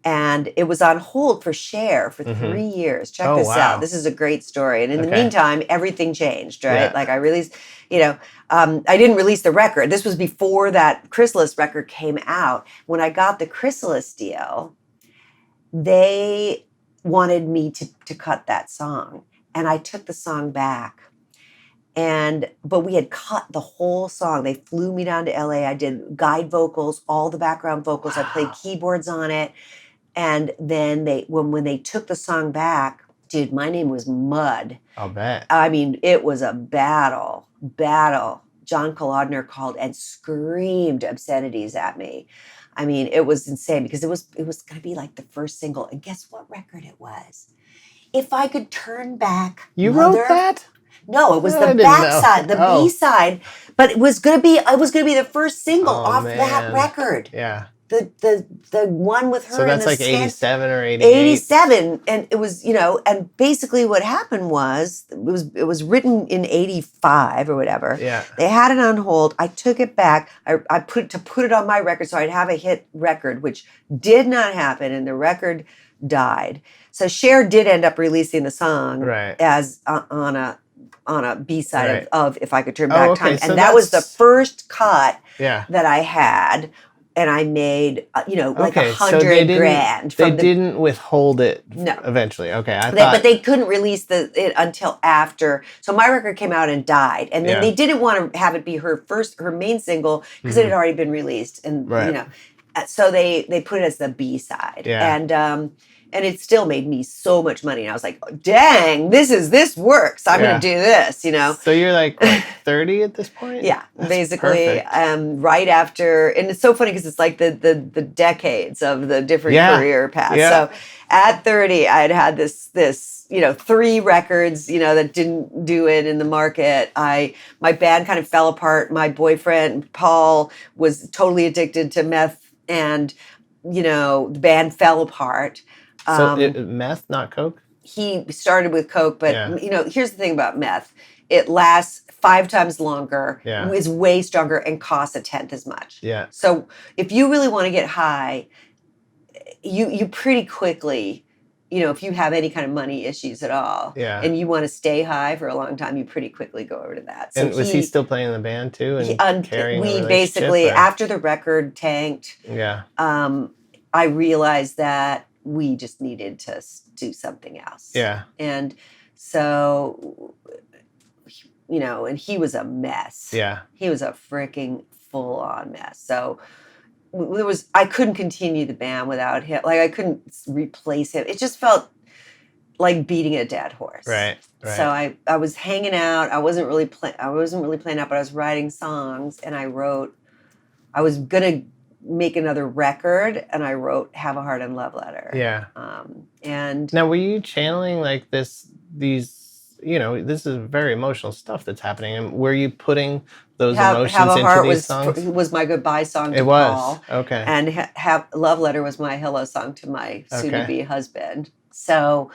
And it was on hold for Cher for 3 years. Check this out. This is a great story. And in the meantime, everything changed, right? Yeah. Like I released, I didn't release the record. This was before that Chrysalis record came out. When I got the Chrysalis deal, they wanted me to cut that song. And I took the song back. But we had cut the whole song. They flew me down to LA. I did guide vocals, all the background vocals. Wow. I played keyboards on it. And then when they took the song back, dude, my name was Mud. I'll bet. I mean, it was a battle. John Kolodner called and screamed obscenities at me. I mean, it was insane because it was going to be like the first single. And guess what record it was? If I Could Turn Back. You wrote that? No, it was the backside, the B-side. But it was going to be the first single off that record. Yeah. The one with her. So that's like 87 or 88. 87, and it was and basically what happened was it was written in 85 or whatever. Yeah. They had it on hold. I took it back. I put it on my record so I'd have a hit record, which did not happen, and the record died. So Cher did end up releasing the song as on a B-side of If I Could Turn Back Time, so and that was the first cut that I had. And I made, like $100,000. They didn't withhold it eventually. Okay, but they couldn't release it until after. So my record came out and died. And then they didn't want to have it be her main single because it had already been released. And, so they put it as the B-side. Yeah. And it still made me so much money. And I was like, dang, this works. I'm going to do this, So you're like 30 at this point? Yeah, basically. Right after, and it's so funny because it's like the decades of the different career paths. Yeah. So at 30, I had this 3 records, that didn't do it in the market. My band kind of fell apart. My boyfriend, Paul, was totally addicted to meth, and, the band fell apart. So meth, not coke? He started with coke, but here's the thing about meth. it lasts 5 times longer, Yeah. is way stronger, and costs 1/10 as much. Yeah. So if you really want to get high, you pretty quickly, if you have any kind of money issues at all, Yeah. and you want to stay high for a long time, you pretty quickly go over to that. So And was he still playing in the band too, and carrying the we relationship, basically, or? after the record tanked, Yeah. I realized that we just needed to do something else. Yeah. And so, and he was a mess. Yeah. He was a freaking full-on mess. So I couldn't continue the band without him. Like, I couldn't replace him. It just felt like beating a dead horse. Right. So I was hanging out. I wasn't really playing out, but I was writing songs, and I was gonna make another record, and I wrote "Have a Heart and Love Letter." Yeah. And now, were you channeling like these? This is very emotional stuff that's happening, and were you putting those emotions Have a into Heart these songs? was my goodbye song to It was. Paul. Okay. And Have Love Letter was my hello song to my soon-to-be husband. So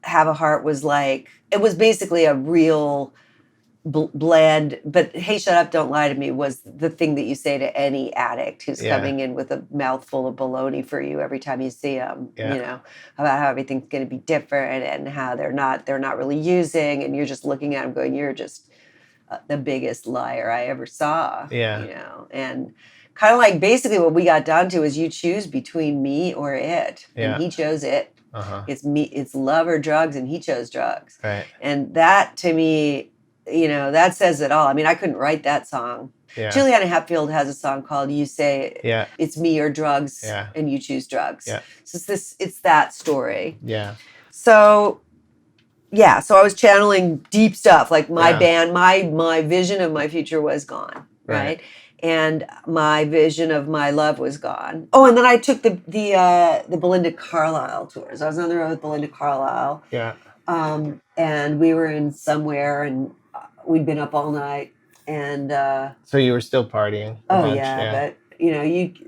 Have a Heart was like, it was basically a real blend, but Hey Shut Up Don't Lie to Me was the thing that you say to any addict who's coming in with a mouthful of baloney for you every time you see them, about how everything's going to be different, and how they're not really using, and you're just looking at them going, you're just the biggest liar I ever saw. And kind of like basically what we got down to is you choose between me or it, and he chose it. It's me, it's love or drugs, and he chose drugs. Right. And that, to me, that says it all. I mean, I couldn't write that song. Yeah. Juliana Hatfield has a song called "You Say It's Me or Drugs," and you choose drugs. Yeah. So it's that story. Yeah. So so I was channeling deep stuff, like my band, my vision of my future was gone, right? And my vision of my love was gone. Oh, and then I took the Belinda Carlisle tours. I was on the road with Belinda Carlisle. Yeah. And we were in somewhere, and we'd been up all night, and so you were still partying. But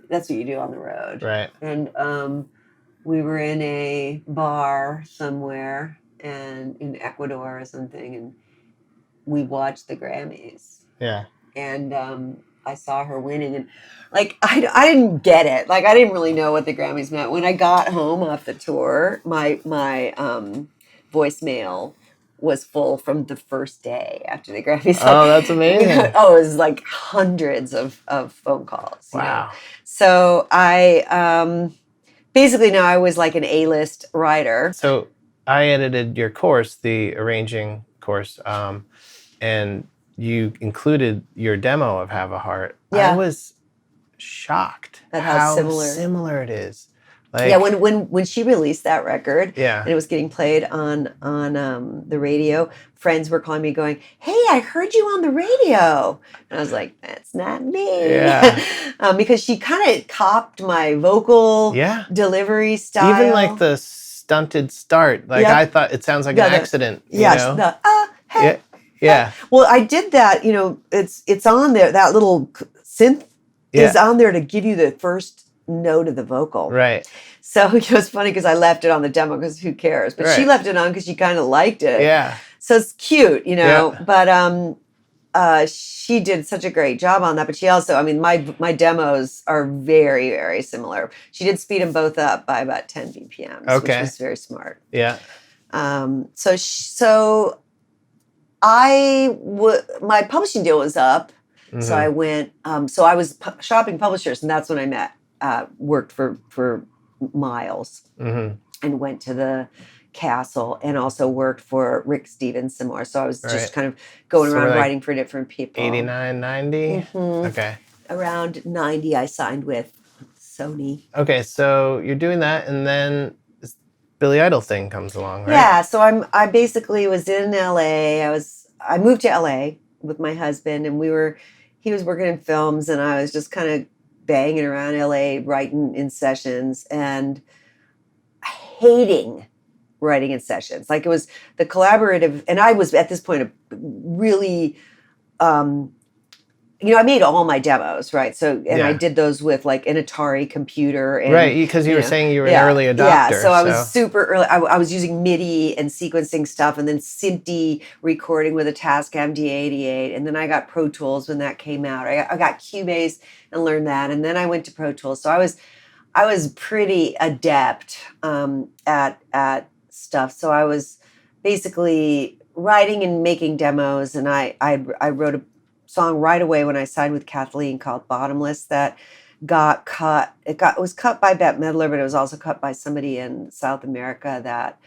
that's what you do on the road, right? And we were in a bar somewhere, and in Ecuador or something, and we watched the Grammys. Yeah. And I saw her winning, and like I didn't get it. Like, I didn't really know what the Grammys meant. When I got home off the tour, my voicemail was full from the first day after the Grammys. Oh, that's amazing. It was like hundreds of phone calls. Wow. So I basically now I was like an A-list writer. So I edited your course, the arranging course, and you included your demo of Have a Heart. Yeah. I was shocked at how similar it is. Like, when she released that record, and it was getting played on the radio, friends were calling me going, "Hey, I heard you on the radio," and I was like, "That's not me," because she kind of copped my vocal delivery style, even like the stunted start. Like I thought it sounds like an accident. Yes, hey. Yeah. Well, I did that. It's on there. That little synth is on there to give you the first note of the vocal. Right. So it's funny because I left it on the demo because who cares? But she left it on because she kind of liked it. Yeah. So it's cute, But she did such a great job on that. But she also, my demos are very, very similar. She did speed them both up by about 10 BPMs, which was very smart. Yeah. So my publishing deal was up. Mm-hmm. So I went, so I was shopping publishers, and that's when I worked for Miles, and went to the Castle, and also worked for Rick Stevens some more. So I was just kind of going around writing for different people. 89, 90? Mm-hmm. Okay. Around 90, I signed with Sony. Okay, so you're doing that, and then this Billy Idol thing comes along, right? Yeah, so I basically was in LA. I moved to LA with my husband, and he was working in films, and I was just kind of banging around LA, writing in sessions, and hating writing in sessions. Like, it was the collaborative, and I was at this point really I made all my demos, right? So, and I Yeah. did those with like an Atari computer. And, Right, because you were saying you were an early adopter. Yeah, so I was super early. I was using MIDI and sequencing stuff, and then Synthi recording with a Tascam D88. And then I got Pro Tools when that came out. I got Cubase and learned that. And then I went to Pro Tools. So I was pretty adept at stuff. So I was basically writing and making demos, and I wrote a song right away when I signed with Kathleen called Bottomless that got cut. It was cut by Bette Midler, but it was also cut by somebody in South America that,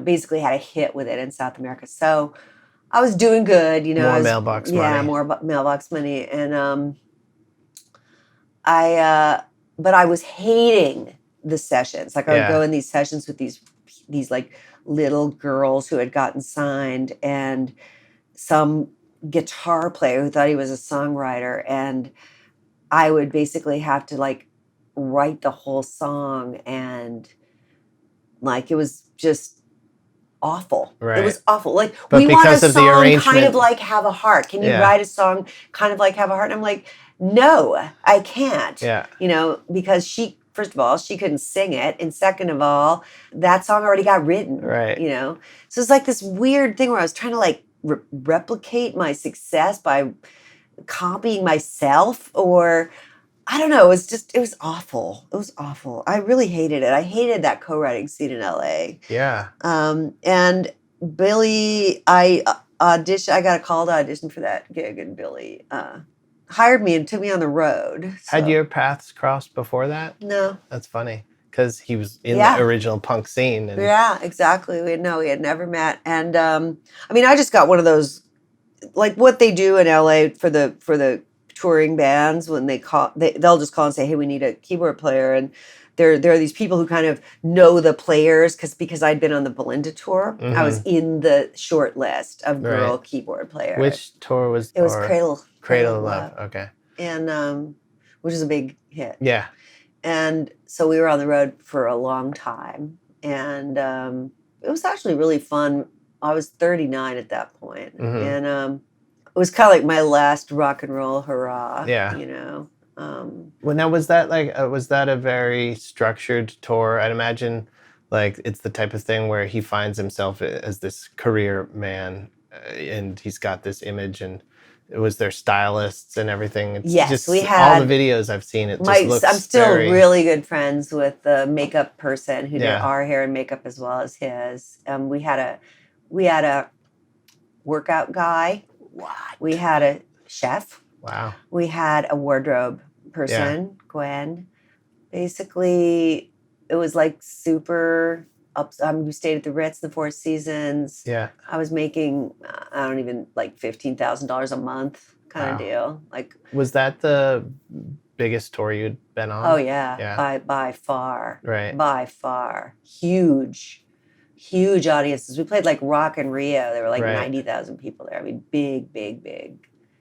basically had a hit with it in South America. So I was doing good, More mailbox money. Yeah, more mailbox money. And but I was hating the sessions. Like I would go in these sessions with these like little girls who had gotten signed, and some guitar player who thought he was a songwriter, and I would basically have to like write the whole song, and like it was just awful. Right. It was awful. Like, but we want a because of song the arrangement, kind of like Have a Heart. Can you write a song kind of like Have a Heart? And I'm like, no, I can't. Yeah. Because first of all, she couldn't sing it. And second of all, that song already got written. Right. So it's like this weird thing where I was trying to like replicate my success by copying myself, or I don't know. It was awful. It was awful. I really hated it. I hated that co-writing scene in LA. Yeah. And Billy, I got a call to audition for that gig, and Billy hired me and took me on the road. So. Had your paths crossed before that? No. That's funny, because he was in the original punk scene. And... Yeah, exactly. We had never met. And I just got one of those, like what they do in LA for the touring bands when they'll just call and say, hey, we need a keyboard player. And there are these people who kind of know the players because I'd been on the Belinda tour. Mm-hmm. I was in the short list of girl keyboard players. Which tour was it? It was Cradle of Love. Okay. And which is a big hit. Yeah. And so we were on the road for a long time. And it was actually really fun. I was 39 at that point. Mm-hmm. And it was kind of like my last rock and roll hurrah. Yeah. Well, now was that a very structured tour? I'd imagine like it's the type of thing where he finds himself as this career man, and he's got this image, and it was their stylists and everything. It's just, we had all the videos I've seen. It just looks I'm still really good friends with the makeup person who did our hair and makeup as well as his. We had a workout guy. What? We had a chef. Wow. We had a wardrobe person, Gwen. Basically, it was like super up. We stayed at the Ritz, the Four Seasons. Yeah. I was making, like $15,000 a month kind of deal. Like, was that the biggest tour you'd been on? Oh yeah. By far. Right. By far. Huge audiences. We played like Rock in Rio. There were like 90,000 people there. I mean, big.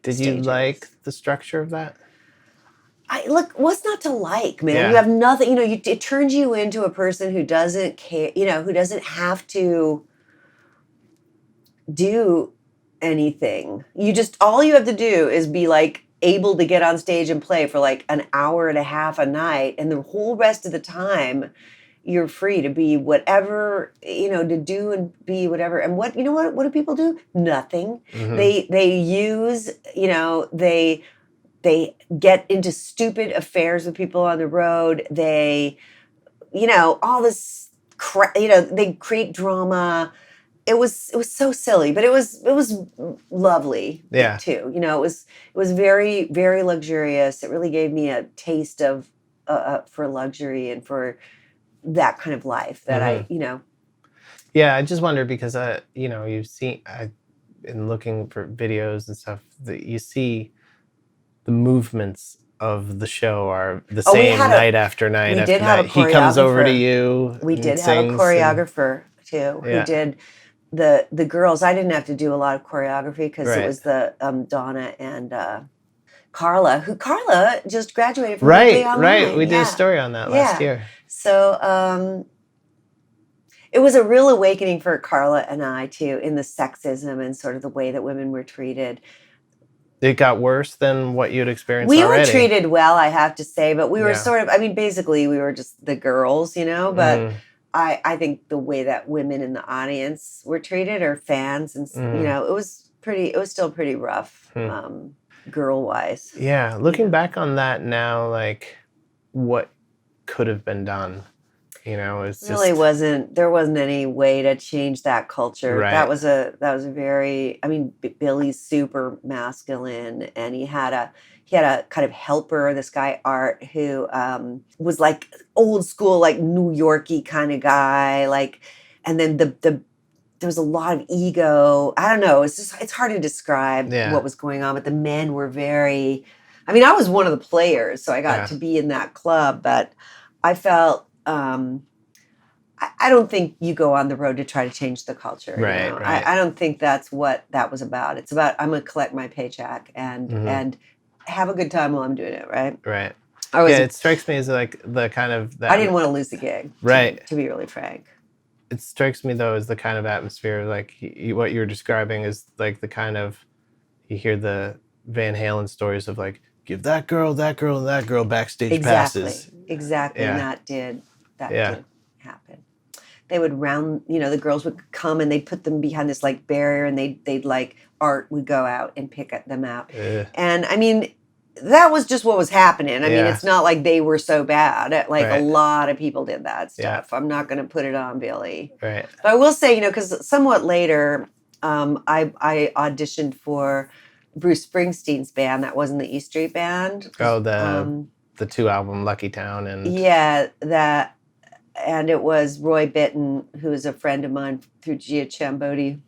Did you like the structure of that? What's not to like, man? Yeah. You have nothing, it turns you into a person who doesn't care, who doesn't have to do anything. All you have to do is be like able to get on stage and play for like an hour and a half a night. And the whole rest of the time, you're free to be whatever, to do and be whatever. And what do people do? Nothing. Mm-hmm. They use, they get into stupid affairs with people on the road. They, all this they create drama. It was so silly, but it was lovely too. It was very, very luxurious. It really gave me a taste of for luxury and for that kind of life that mm-hmm. Yeah, I just wonder because you've seen in looking for videos and stuff that you see the movements of the show are the same night after night after night. He comes over to you. We did have a choreographer too who did the girls. I didn't have to do a lot of choreography because it was the Donna and Carla just graduated from Berklee Online. Right. We did a story on that last year. So it was a real awakening for Carla and I too in the sexism and sort of the way that women were treated. It got worse than what you'd experienced We already. were treated well, I have to say, but we were Yeah. sort of, I mean, basically we were just the girls, you know, but Mm. I think the way that women in the audience were treated, or fans, and you know, it was still pretty rough, girl-wise. Yeah, looking back on that now, like, what could have been done? You know, it's Really just there wasn't any way to change that culture. Right. That was a very, I mean, Billy's super masculine, and he had a kind of helper, this guy Art, who was like old school, like New Yorky kind of guy, like, and then there was a lot of ego. I don't know. It's hard to describe what was going on, but the men were very, I mean, I was one of the players, so I got to be in that club, but I felt, I don't think you go on the road to try to change the culture. Right, you know? right. I don't think that's what that was about. It's about, I'm going to collect my paycheck and have a good time while I'm doing it, right? Right. Yeah, it strikes me as like the kind of that. I didn't want to lose the gig, right? To be really frank. It strikes me though as the kind of atmosphere, like what you're describing is like the kind of, you hear the Van Halen stories of like, give that girl, and that girl backstage passes. Exactly. Yeah. And that did happen. They would round, you know, the girls would come and they'd put them behind this like barrier, and they'd like, Art would go out and pick them out. And I mean, that was just what was happening. I mean, it's not like they were so bad. Like a lot of people did that stuff. I'm not going to put it on Billy. Right. But I will say, you know, because somewhat later, I auditioned for Bruce Springsteen's band that wasn't the E Street Band. Oh, the 2 album Lucky Town and that, and it was Roy Bittan, who is a friend of mine through Gia Chambodi,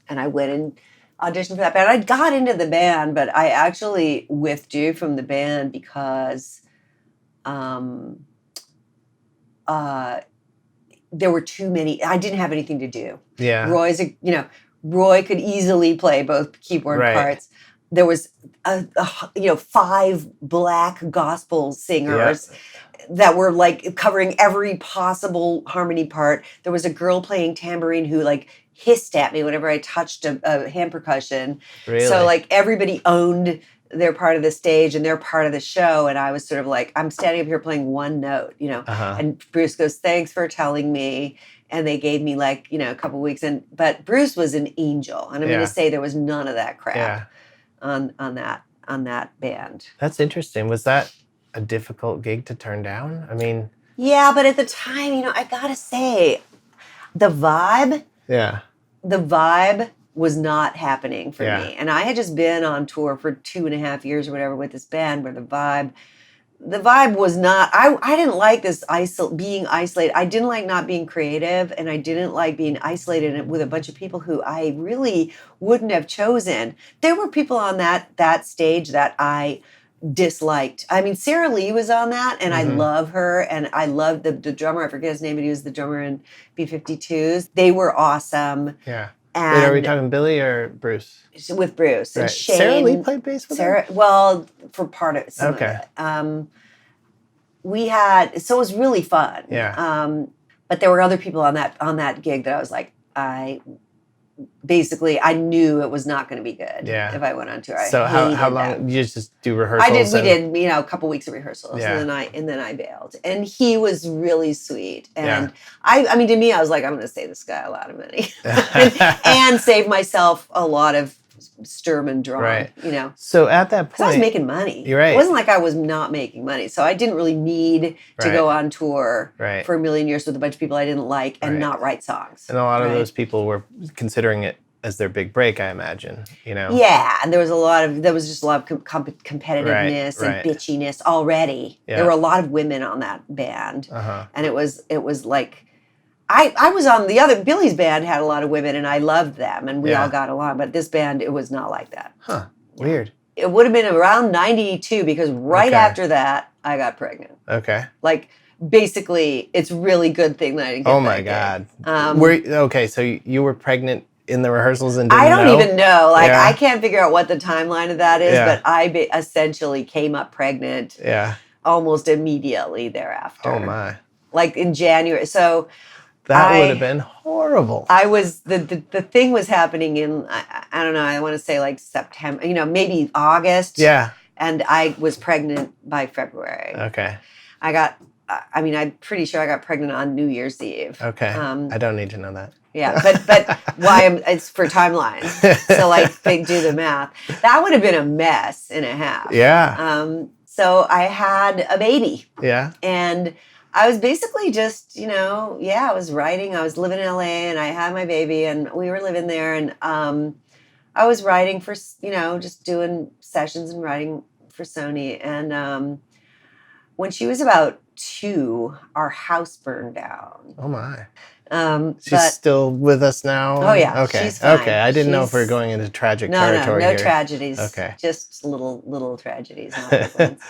and I went and auditioned for that band. I got into the band, but I actually withdrew from the band because there were too many. I didn't have anything to do. Yeah. Roy could easily play both keyboard parts. There was 5 black gospel singers that were like covering every possible harmony part. There was a girl playing tambourine who like hissed at me whenever I touched a hand percussion. Really? So like everybody owned their part of the stage and their part of the show, and I was sort of like, I'm standing up here playing one note, you know. And Bruce goes, "Thanks for telling me." And they gave me like, you know, a couple weeks, but Bruce was an angel, and I'm going to say there was none of that crap on that band. That's interesting. Was that a difficult gig to turn down? I mean, yeah, but at the time, you know, I gotta say, the vibe was not happening for me. And I had just been on tour for 2.5 years or whatever with this band, where the vibe was not, I didn't like this being isolated. I didn't like not being creative, and I didn't like being isolated with a bunch of people who I really wouldn't have chosen. There were people on that stage that I disliked. I mean, Sara Lee was on that, and I love her, and I loved the drummer. I forget his name, but he was the drummer in B-52s. They were awesome. Yeah. And wait, are we talking Billy or Bruce? With Bruce. Right. And Shane. Sara Lee played bass with him? Well, for part of some of it. So it was really fun. Yeah. But there were other people on that gig that I was like, I knew it was not going to be good if I went on tour. So how long you just do rehearsals? We did, you know, a couple weeks of rehearsals, and then I bailed. And he was really sweet. And I mean, to me, I was like, I'm going to save this guy a lot of money and save myself a lot of Sturm and Drang, you know. So at that point, because I was making money. You're right. It wasn't like I was not making money. So I didn't really need to go on tour for a million years with a bunch of people I didn't like and not write songs. And a lot of those people were considering it as their big break, I imagine, you know. Yeah, and there was just a lot of competitiveness and bitchiness already. There were a lot of women on that band, and it was like, I was on the other, Billy's band had a lot of women, and I loved them, and we all got along. But this band, it was not like that. Huh? Weird. It would have been around 92, because right after that, I got pregnant. Okay. Like, basically, it's a really good thing that I didn't get my God. So you were pregnant in the rehearsals and didn't I don't even know. Like, Yeah. I can't figure out what the timeline of that is, but I essentially came up pregnant almost immediately thereafter. Oh, my. Like in January. So That would have been horrible. I was the thing was happening in I don't know, I want to say like September, maybe August. Yeah. And I was pregnant by February. Okay. I'm pretty sure I got pregnant on New Year's Eve. Okay. I don't need to know that. Yeah, but it's for timelines. So like they do the math. That would have been a mess and a half. Yeah. So I had a baby. Yeah. And I was basically just, I was writing. I was living in LA and I had my baby and we were living there and I was writing for, just doing sessions and writing for Sony. And when she was about 2, our house burned down. Oh my. She's still with us now? Oh yeah. Okay. She's fine. Okay. I didn't know if we were going into tragic territory No here. tragedies. Okay. Just little tragedies. Not big ones.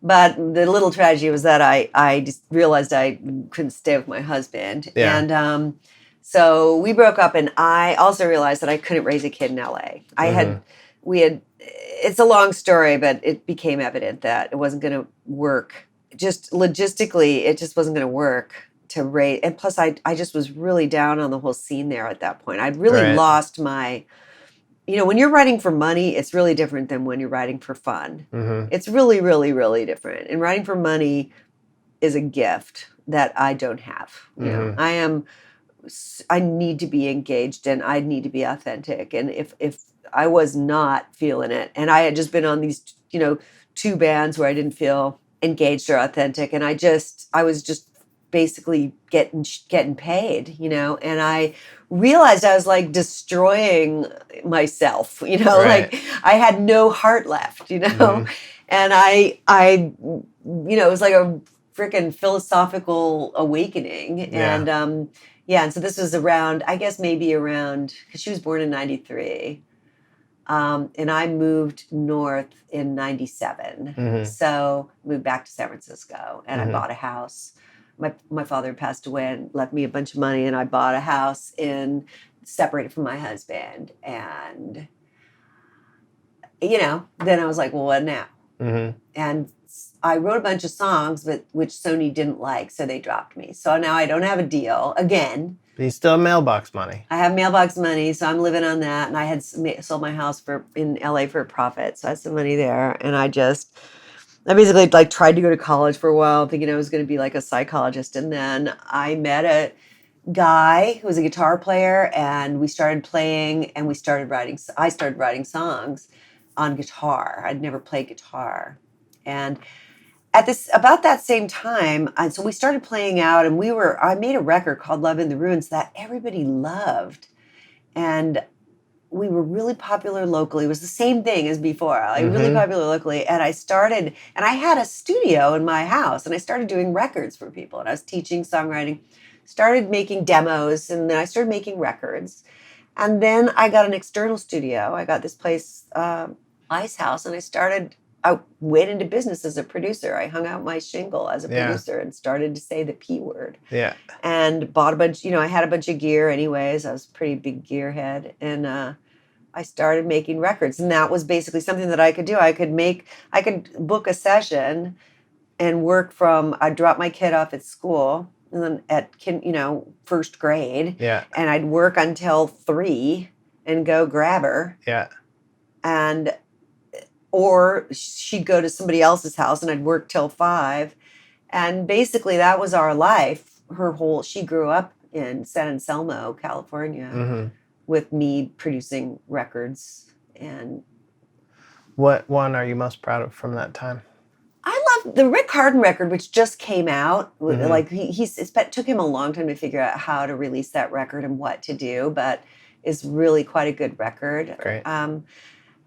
But the little tragedy was that I just realized I couldn't stay with my husband. Yeah. And so we broke up and I also realized that I couldn't raise a kid in LA. It's a long story, but it became evident that it wasn't going to work. Just logistically, it just wasn't going to work to raise. And plus I just was really down on the whole scene there at that point. I'd really lost my... when you're writing for money, it's really different than when you're writing for fun. Mm-hmm. It's really, really, really different. And writing for money is a gift that I don't have. I need to be engaged and I need to be authentic. And if I was not feeling it, and I had just been on these, 2 bands where I didn't feel engaged or authentic, and I was just basically getting paid, and I realized I was like destroying myself, like I had no heart left, mm-hmm. And I it was like a freaking philosophical awakening. Yeah. And so this was around, I guess maybe around, because she was born in 93. And I moved north in 97. Mm-hmm. So moved back to San Francisco and mm-hmm. I bought a house. My father passed away and left me a bunch of money, and I bought a house separated from my husband. And, then I was like, well, what now? Mm-hmm. And I wrote a bunch of songs, which Sony didn't like, so they dropped me. So now I don't have a deal again. But you still have mailbox money. I have mailbox money, so I'm living on that. And I had sold my house in LA for a profit, so I had some money there. And I basically tried to go to college for a while, thinking I was going to be like a psychologist. And then I met a guy who was a guitar player, and we started playing, and I started writing songs on guitar. I'd never played guitar. And about that same time, so we started playing out, and I made a record called Love in the Ruins that everybody loved. And we were really popular locally. It was the same thing as before, mm-hmm. really popular locally. And I had a studio in my house, and I started doing records for people. And I was teaching songwriting, started making demos, and then I started making records. And then I got an external studio. I got this place, Ice House, and I went into business as a producer. I hung out my shingle as a producer and started to say the P word. Yeah. And bought a bunch, I had a bunch of gear anyways. I was a pretty big gearhead. And I started making records. And that was basically something that I could do. I could book a session and work I'd drop my kid off at school and then at, first grade. Yeah. And I'd work until 3 and go grab her. Yeah. Or she'd go to somebody else's house and I'd work till 5. And basically that was our life. She grew up in San Anselmo, California, mm-hmm. with me producing records. And what one are you most proud of from that time? I love the Rick Carden record, which just came out. Mm-hmm. Like it took him a long time to figure out how to release that record and what to do, but is really quite a good record. Great.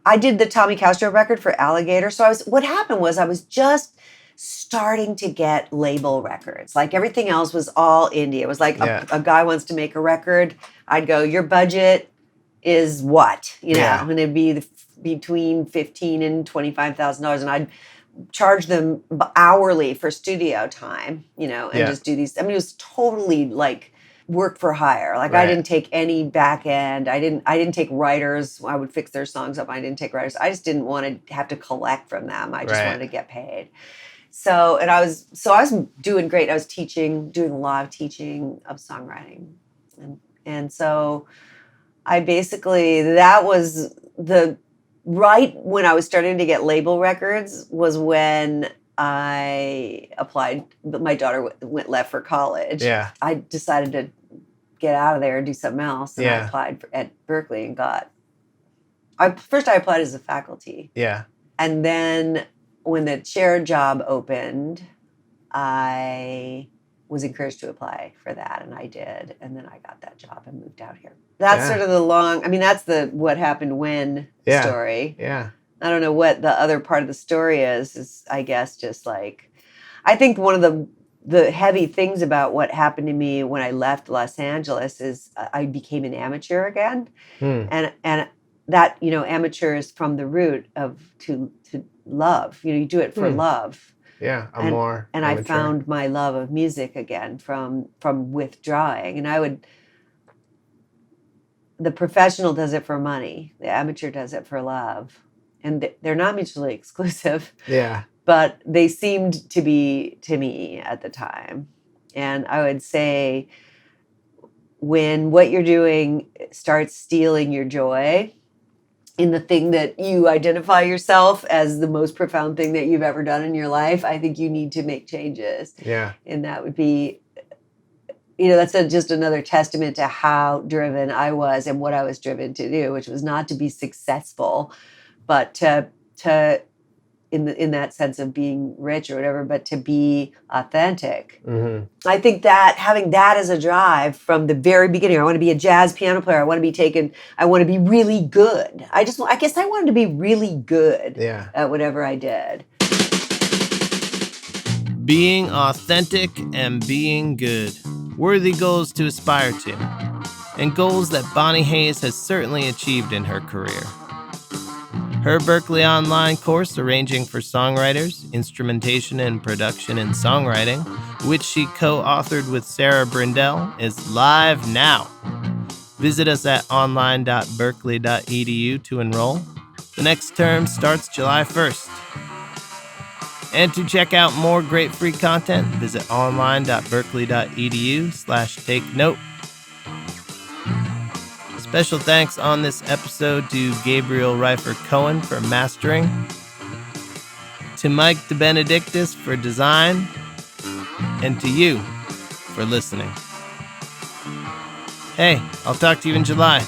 I did the Tommy Castro record for Alligator. So what happened was I was just starting to get label records. Like everything else was all indie. It was like a guy wants to make a record. I'd go, your budget is what? And it'd be between $15,000 and $25,000. And I'd charge them hourly for studio time, and just do these. I mean, it was totally like work for hire. Like I didn't take any back end. I didn't take writers. I would fix their songs up. I didn't take writers. I just didn't want to have to collect from them. I just wanted to get paid. So I was doing great. I was doing a lot of teaching of songwriting, and so I basically, that was right when I was starting to get label records was when I applied. My daughter left for college. Yeah. I decided to get out of there and do something else, and I Yeah. applied at Berklee and first I applied as a faculty. Yeah. And then when the chair job opened, I was encouraged to apply for that, and I did. And then I got that job and moved out here. That's sort of that's the what happened when story. Yeah. I don't know what the other part of the story is I guess just like, I think one of the heavy things about what happened to me when I left Los Angeles is I became an amateur again. And that, amateur is from the root of to love. You do it for love. Yeah, and I found my love of music again from withdrawing. And the professional does it for money. The amateur does it for love. And they're not mutually exclusive. Yeah. But they seemed to be to me at the time. And I would say when what you're doing starts stealing your joy in the thing that you identify yourself as the most profound thing that you've ever done in your life, I think you need to make changes. Yeah. And that would be, that's just another testament to how driven I was and what I was driven to do, which was not to be successful, but to in that sense of being rich or whatever, but to be authentic. Mm-hmm. I think that having that as a drive from the very beginning, I want to be a jazz piano player. I want to be really good. I guess I wanted to be really good at whatever I did. Being authentic and being good. Worthy goals to aspire to. And goals that Bonnie Hayes has certainly achieved in her career. Her Berklee Online course, Arranging for Songwriters, Instrumentation and Production in Songwriting, which she co-authored with Sara Brindell, is live now. Visit us at online.berklee.edu to enroll. The next term starts July 1st. And to check out more great free content, visit online.berklee.edu/take-note. Special thanks on this episode to Gabriel Reifer-Cohen for mastering, to Mike DeBenedictis for design, and to you for listening. Hey, I'll talk to you in July.